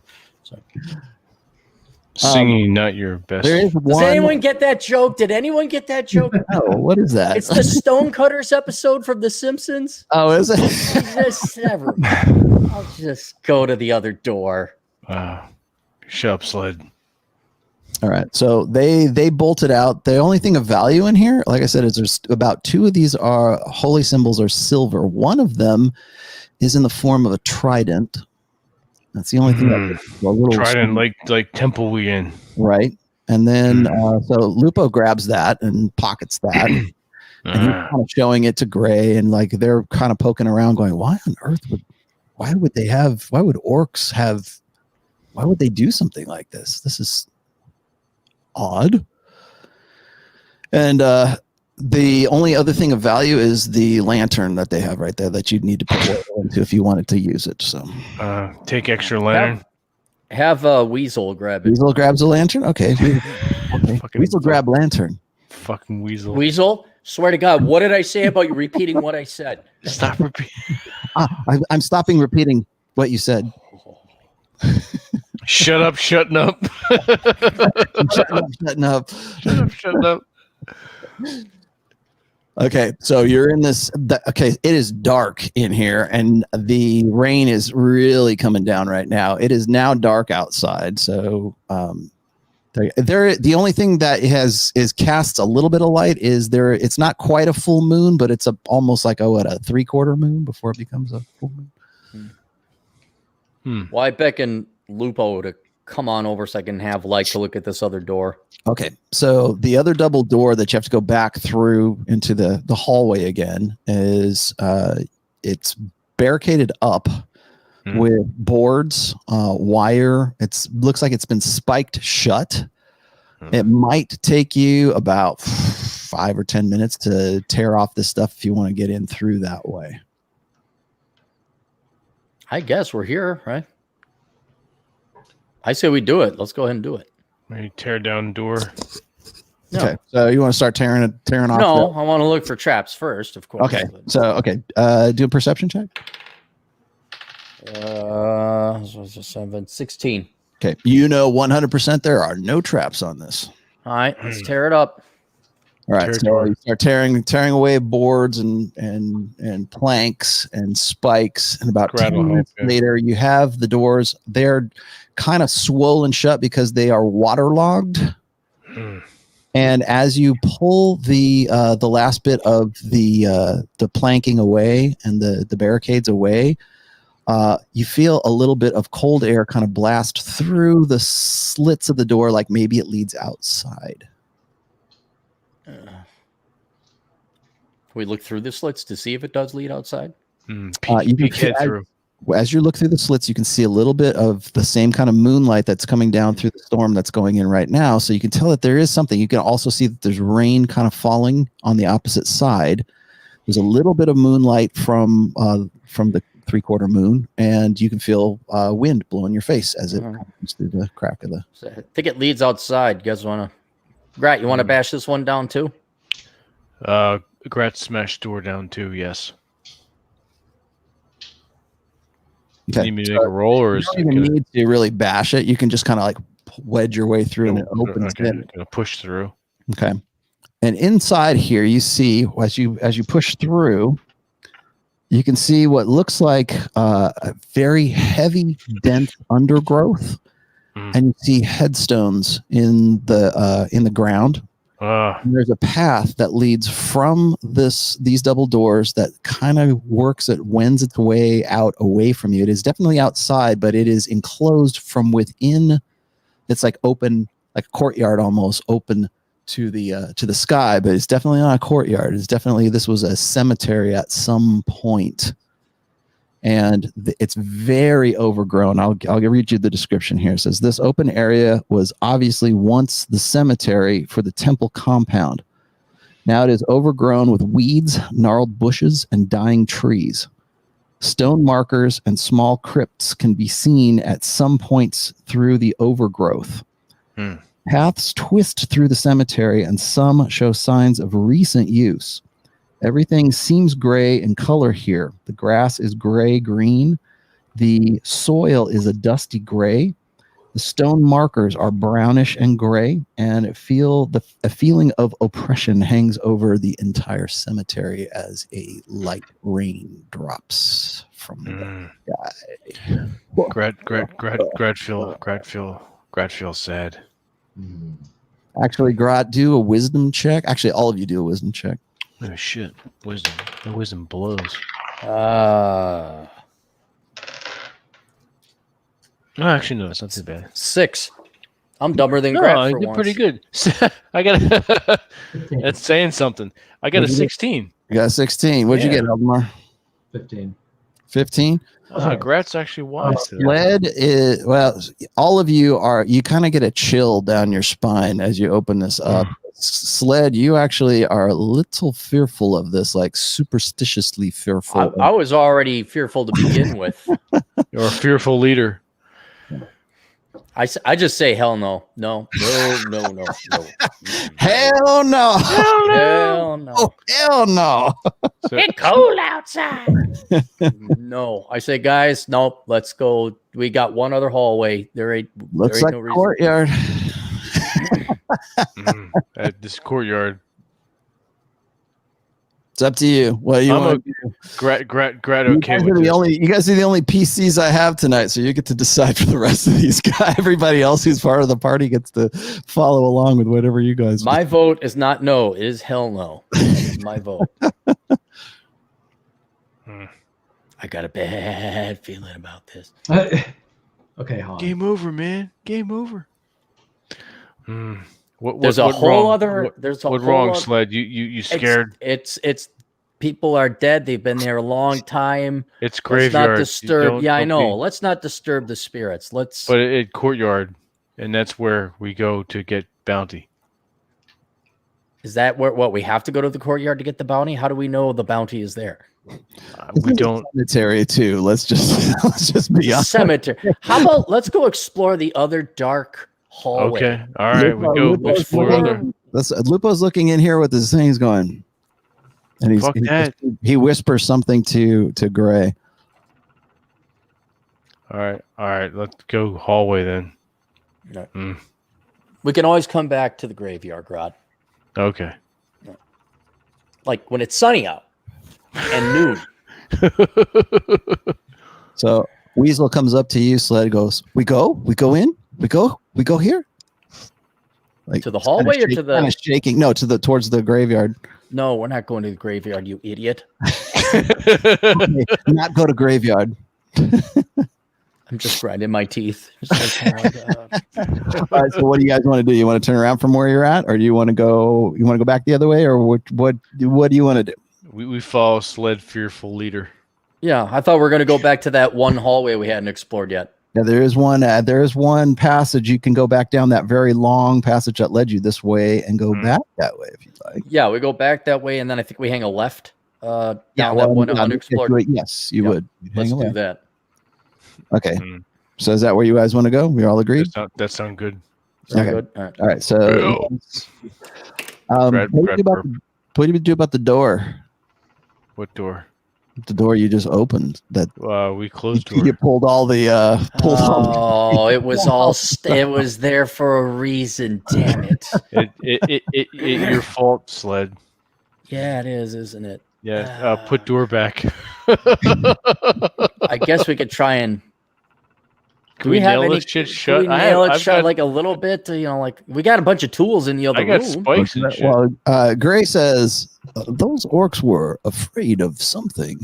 So. Singing, not your best. Does anyone get that joke? Did anyone get that joke? No, what is that? It's the Stonecutters episode from The Simpsons. Oh, is it? I'll just go to the other door. Shut up, Sled. All right, so they bolted out. The only thing of value in here, like I said, is there's about 2 of these are holy symbols are silver. One of them is in the form of a trident. That's the only thing. A little trident, like temple we in. Right. And then so Lupo grabs that and pockets that. And he's kind of showing it to Gray, and like they're kind of poking around going, why would they do something like this? This is odd. And the only other thing of value is the lantern that they have right there that you'd need to put oil into if you wanted to use it. So take extra lantern. Have Weasel grab it. Weasel grabs a lantern? Okay. Weasel grab lantern. Fucking Weasel. Weasel? Swear to God, what did I say about you repeating what I said? Stop repeating. I'm stopping repeating what you said. Shut up, shutting up. Shutting up. Shutting up. Okay, so you're in this. It is dark in here, and the rain is really coming down right now. It is now dark outside, so the only thing that casts a little bit of light is there. It's not quite a full moon, but it's almost like a 3/4 moon before it becomes a full moon. Well, I beckon Lupo to come on over so I can have light to look at this other door. Okay, so the other double door that you have to go back through into the hallway again is it's barricaded up with boards, wire. It looks like it's been spiked shut. It might take you about 5 or 10 minutes to tear off this stuff if you want to get in through that way. I guess we're here, right? I say we do it. Let's go ahead and do it. Maybe tear down the door. No. Okay, so you want to start tearing off? No, I want to look for traps first, of course. Okay, so do a perception check. 16. Okay, you know 100% there are no traps on this. All right, let's tear it up. All right, so you start tearing away boards and planks and spikes, and about 10 minutes later, you have the doors. They're kind of swollen shut because they are waterlogged. And as you pull the last bit of the planking away and the barricades away, you feel a little bit of cold air kind of blast through the slits of the door, like maybe it leads outside. We look through the slits to see if it does lead outside. Peek head through. As you look through the slits, you can see a little bit of the same kind of moonlight that's coming down through the storm that's going in right now. So you can tell that there is something. You can also see that there's rain kind of falling on the opposite side. There's a little bit of moonlight from the three-quarter moon, and you can feel wind blow in your face as it comes through the crack of the. So I think it leads outside. You guys want to? Grat, you want to bash this one down too? Grat smashed door down too. Yes. Okay. You need me to make a roll, or you don't even need to really bash it. You can just kind of like wedge your way through, and it opens. Gonna push through. Okay. And inside here, you see as you push through, you can see what looks like a very heavy, dense undergrowth, and you see headstones in the ground. And there's a path that leads from these double doors that kind of wends its way out away from you. It is definitely outside, but it is enclosed from within. It's like open, like a courtyard almost, open to the sky, but it's definitely not a courtyard. This was a cemetery at some point. And it's very overgrown. I'll read you the description here. It says, this open area was obviously once the cemetery for the temple compound. Now it is overgrown with weeds, gnarled bushes, and dying trees. Stone markers and small crypts can be seen at some points through the overgrowth. Paths twist through the cemetery, and some show signs of recent use. Everything seems gray in color here. The grass is gray-green. The soil is a dusty gray. The stone markers are brownish and gray, and a feeling of oppression hangs over the entire cemetery as a light rain drops from the sky. Grat feels sad. Actually, Grat, do a wisdom check. Actually, all of you do a wisdom check. Oh shit! Wisdom. The wisdom blows. No, actually, no, it's not too bad. 6. I'm dumber than Grat. I did pretty good. I got. That's saying something. I got a 16. You got a 16. What'd you get, Eldmar? 15. 15. Grat's actually wise. Sled is all of you are. You kind of get a chill down your spine as you open this up. Sled, you actually are a little fearful of this, like superstitiously fearful. I was already fearful to begin with. You're a fearful leader. I just say hell no. No. Hell no. Hell no. Oh, hell no. It's cold outside. No. I say, guys, nope, let's go. We got one other hallway. Looks like no reason. Courtyard. At this courtyard. It's up to you. What do you want? Grat okay with this. You guys are the only PCs I have tonight, so you get to decide for the rest of these guys. Everybody else who's part of the party gets to follow along with whatever you guys My vote is not no. It is hell no. My vote. I got a bad feeling about this. Okay, Han. Game over, man. Game over. There's a whole other Sled? You scared? It's people are dead. They've been there a long time. It's graveyard. Let's not disturb. Yeah, I know. Let's not disturb the spirits. But it's courtyard, and that's where we go to get bounty. Is that what we have to go to the courtyard to get the bounty? How do we know the bounty is there? We don't. Cemetery too. Let's just be honest. Cemetery. How about let's go explore the other dark hallway? Okay. All right. We go explore other. Lupo's looking in here with his things going, and he whispers something to Gray. All right. Let's go hallway then. No. We can always come back to the graveyard, Rod. Okay. Like when it's sunny out and noon. So Weasel comes up to you. Sled goes, we go in, we go here. Like to the hallway or to the kind of shaking? No, towards the graveyard. No, we're not going to the graveyard, you idiot. Okay, not go to graveyard. I'm just grinding my teeth. Like, oh my God. All right, so what do you guys want to do? You want to turn around from where you're at, or do you want to go? You want to go back the other way, or what do you want to do? We follow Sled, fearful leader. Yeah, I thought we were going to go back to that one hallway we hadn't explored yet. Yeah, there is one. There is one passage. You can go back down that very long passage that led you this way, and go back that way if you'd like. Yeah, we go back that way, and then I think we hang a left. Down that one unexplored. Yes, you would. Let's do that. Okay. So is that where you guys want to go? We all agreed? That sounds good. Okay. Good. All right. So what do you do about the door? What door? The door you just opened. That we closed door. You pulled all the it was all it was there for a reason, damn it. It your fault, Sled. Yeah, it is, isn't it? Yeah, put door back. I guess we could try and. Can we nail this shit shut? Can we nail it shut like a little bit? Like we got a bunch of tools in the other room. I got spikes and shit. Well, Gray says those orcs were afraid of something.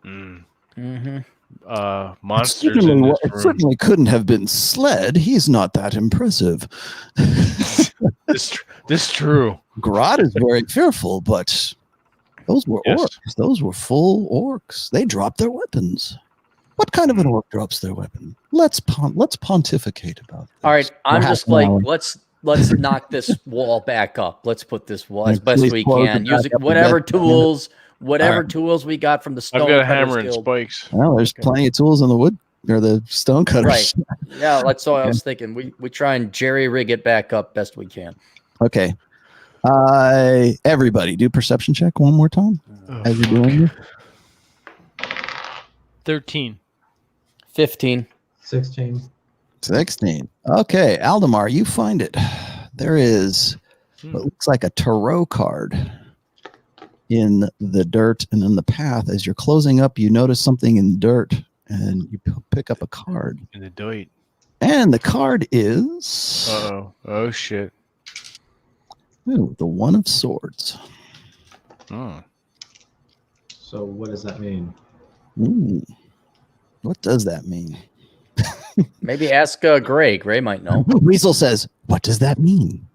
Mm-hmm. Monsters. It certainly couldn't have been Sled. He's not that impressive. This true. Grodd is very fearful, but those were orcs. Those were full orcs. They dropped their weapons. What kind of an orc drops their weapon? Let's pontificate about this. All right, I'm just like, let's knock this wall back up. Let's put this wall as best we can. Using whatever tools we got from the stone. I've got a hammer and spikes. Well, there's plenty of tools in the wood or the stone cutters. Right. Yeah, that's what I was thinking. We try and jerry rig it back up best we can. Okay. Everybody, do perception check one more time. As you're doing it. 13. 15. 16. 16. Okay, Aldemar, you find it. There is what looks like a tarot card in the dirt and in the path. As you're closing up, you notice something in dirt, and you pick up a card. In the dirt. And the card is... Oh, shit. Ooh, the One of Swords. Oh. So what does that mean? Ooh. What does that mean? Maybe ask Gray. Gray might know. Weasel says, what does that mean?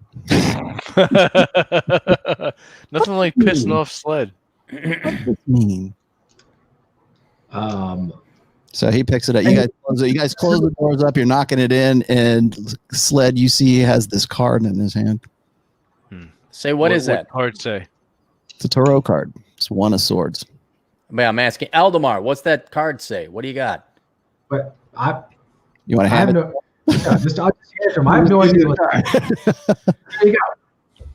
Nothing like pissing off Sled. What does it mean? So he picks it up. You guys close the doors up. You're knocking it in, and Sled, you see, he has this card in his hand. Say, what is that? What card say? It's a tarot card. It's One of Swords. I'm asking Aldemar, what's that card say? What do you got? But you want to have it? I'll just answer him. I have no idea what that is. There you go.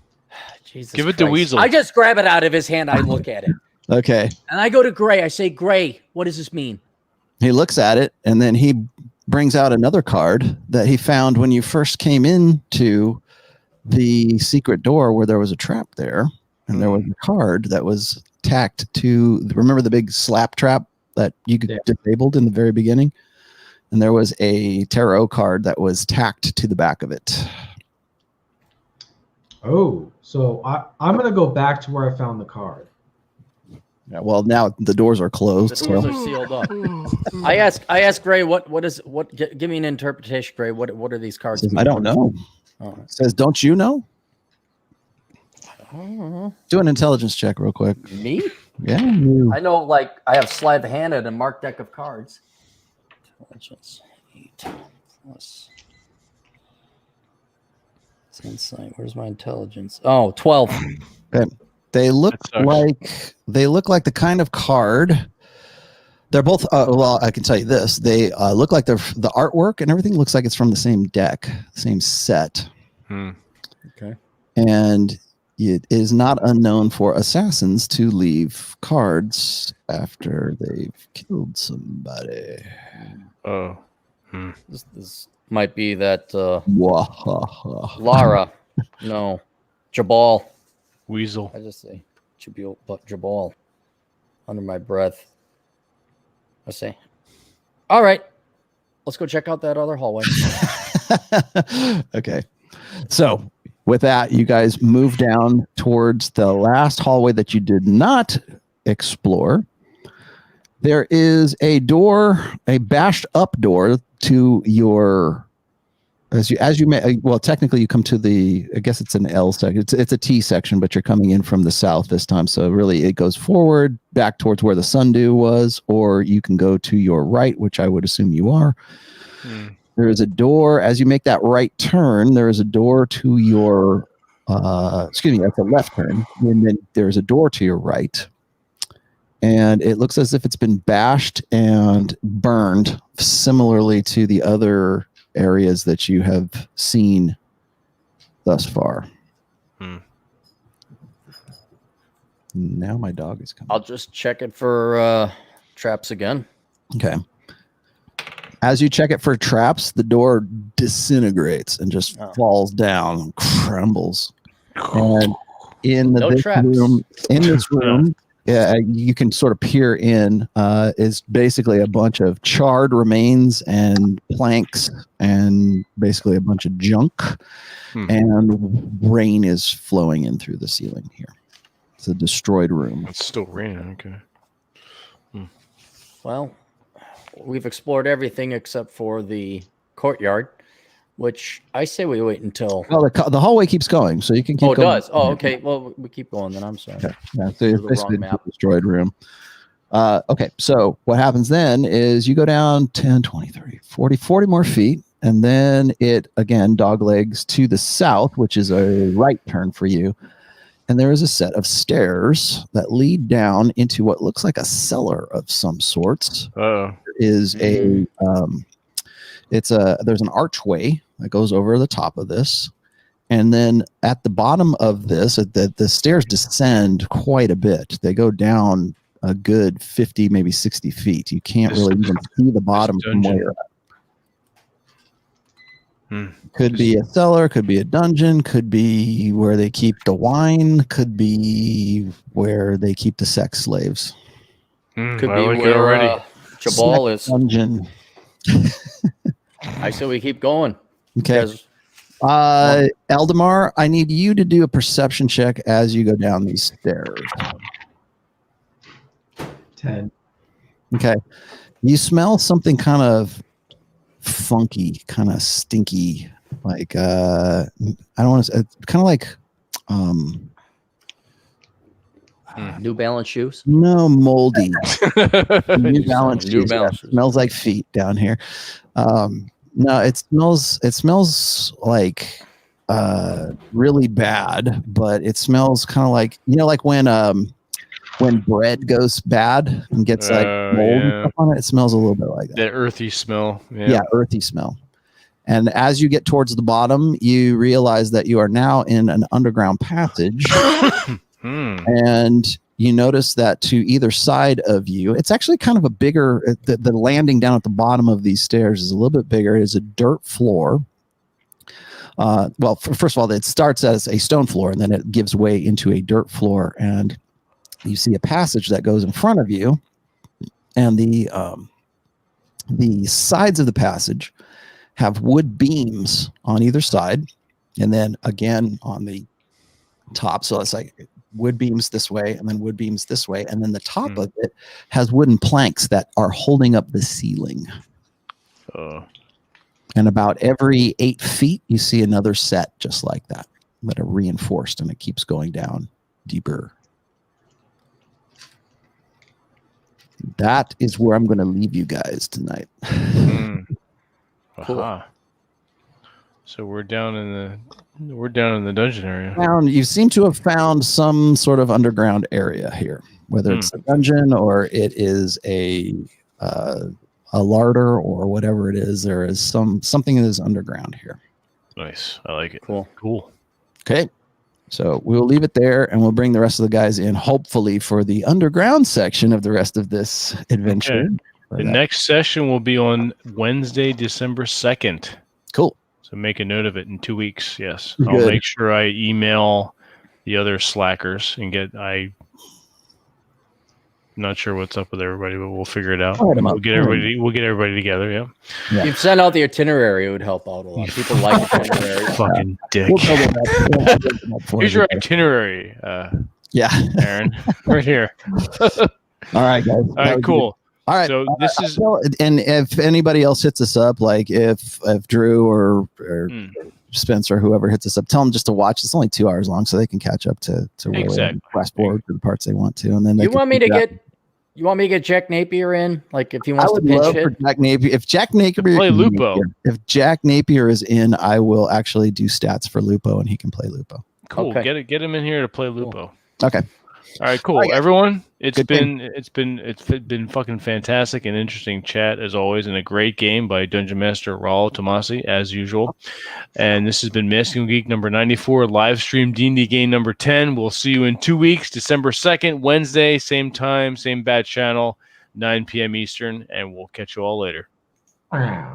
Jesus Give it Christ. to Weasel. I just grab it out of his hand. I look at it. Okay. And I go to Gray. I say, Gray, what does this mean? He looks at it, and then he brings out another card that he found when you first came into the secret door where there was a trap there. And there was a card that was tacked to, remember the big slap trap that you disabled in the very beginning? And there was a tarot card that was tacked to the back of it. Oh, so I'm going to go back to where I found the card. Yeah, well, now the doors are closed. The doors are sealed up. I ask Gray, give me an interpretation, Gray. What are these cards? I don't know. It says, don't you know? Do an intelligence check real quick. Me? Yeah, you. I know, like, I have sleight of hand and a marked deck of cards. Intelligence 8 plus insight. Where's my intelligence? Oh, 12. Okay. They look like the kind of card. They're both. Well, I can tell you this: they look like the artwork and everything looks like it's from the same deck, same set. Okay. And it is not unknown for assassins to leave cards after they've killed somebody. Oh. This might be that Lara. No. Jabal. Weasel. I just say Jabal under my breath. I say, all right, let's go check out that other hallway. Okay. So with that, you guys move down towards the last hallway that you did not explore. There is a door, a bashed up door to your, as you may, well, technically you come to the, I guess it's an L section. It's a T section, but you're coming in from the south this time. So really it goes forward back towards where the sundew was, or you can go to your right, which I would assume you are. There is a door as you make that right turn. There is a door to your, excuse me, that's a left turn. And then there's a door to your right. And it looks as if it's been bashed and burned similarly to the other areas that you have seen thus far. Now my dog is coming. I'll just check it for traps again. Okay. As you check it for traps, the door disintegrates and just falls down and crumbles. And in this room, yeah, you can sort of peer in. Is basically a bunch of charred remains and planks and basically a bunch of junk. And rain is flowing in through the ceiling here. It's a destroyed room. It's still raining. Okay. Well, we've explored everything except for the courtyard, which I say we wait until. Well, the hallway keeps going, so you can keep going. Oh, it does? Oh, okay. Well, we keep going then. I'm sorry. Okay. Yeah, so it's basically a destroyed room. Okay, so what happens then is you go down 10, 20, 30, 40 more feet, and then it, again, doglegs to the south, which is a right turn for you. And there is a set of stairs that lead down into what looks like a cellar of some sorts. There is there's an archway that goes over the top of this. And then at the bottom of this, the stairs descend quite a bit. They go down a good 50, maybe 60 feet. You can't really even see the bottom from where you're at. Could be a cellar, could be a dungeon, could be where they keep the wine, could be where they keep the sex slaves. Could be where Jabal is. Dungeon. I say we keep going. Okay. Eldamar, I need you to do a perception check as you go down these stairs. 10. Okay. You smell something kind of funky, kind of stinky, like I don't want to. It's kind of like New Balance shoes. No, moldy. New Balance shoes. New Balance shoes. Smells like feet down here. No, it smells like really bad, but it smells kind of like, you know, like when bread goes bad and gets like mold and stuff on it, it smells a little bit like that. That earthy smell. Yeah, earthy smell. And as you get towards the bottom, you realize that you are now in an underground passage. And you notice that to either side of you, it's actually kind of a bigger, the landing down at the bottom of these stairs is a little bit bigger. It is a dirt floor. Well, first of all, it starts as a stone floor and then it gives way into a dirt floor. And you see a passage that goes in front of you, and the sides of the passage have wood beams on either side, and then again on the top. So it's like wood beams this way, and then wood beams this way, and then the top of it has wooden planks that are holding up the ceiling. And about every 8 feet, you see another set just like that. that are reinforced, and it keeps going down deeper. That is where I'm going to leave you guys tonight. Cool. So we're down in the dungeon area. You seem to have found some sort of underground area here, whether it's a dungeon or it is a larder or whatever it is. There is something that is underground here. Nice. I like it. Cool. Okay. So we'll leave it there, and we'll bring the rest of the guys in, hopefully, for the underground section of the rest of this adventure. Okay. The next session will be on Wednesday, December 2nd. Cool. So make a note of it in 2 weeks. Yes. Good. I'll make sure I email the other slackers and I'm not sure what's up with everybody, but we'll figure it out. We'll get everybody together. Yeah. If you send out the itinerary, it would help out a lot. People like the itinerary. Fucking dick. Here's your itinerary. Aaron, right here. All right, guys. All right, cool. All right. So this is, and if anybody else hits us up, like if Drew or Spencer, whoever hits us up, tell them just to watch. It's only 2 hours long, so they can catch up to really fast forward to the parts they want to, and then you want me to get Jack Napier in? Like if he wants to pinch hit? Jack Napier. If Jack Napier play Lupo. If Jack Napier is in, I will actually do stats for Lupo, and he can play Lupo. Cool. Okay. Get him in here to play Lupo. Okay. All right, cool. Everyone, it's been fucking fantastic and interesting chat as always, and a great game by Dungeon Master Raul Tomasi as usual. And this has been Masculine Geek number 94, live stream D&D game number 10. We'll see you in 2 weeks, December 2nd, Wednesday, same time, same bad channel, 9 p.m. Eastern, and we'll catch you all later. Wow.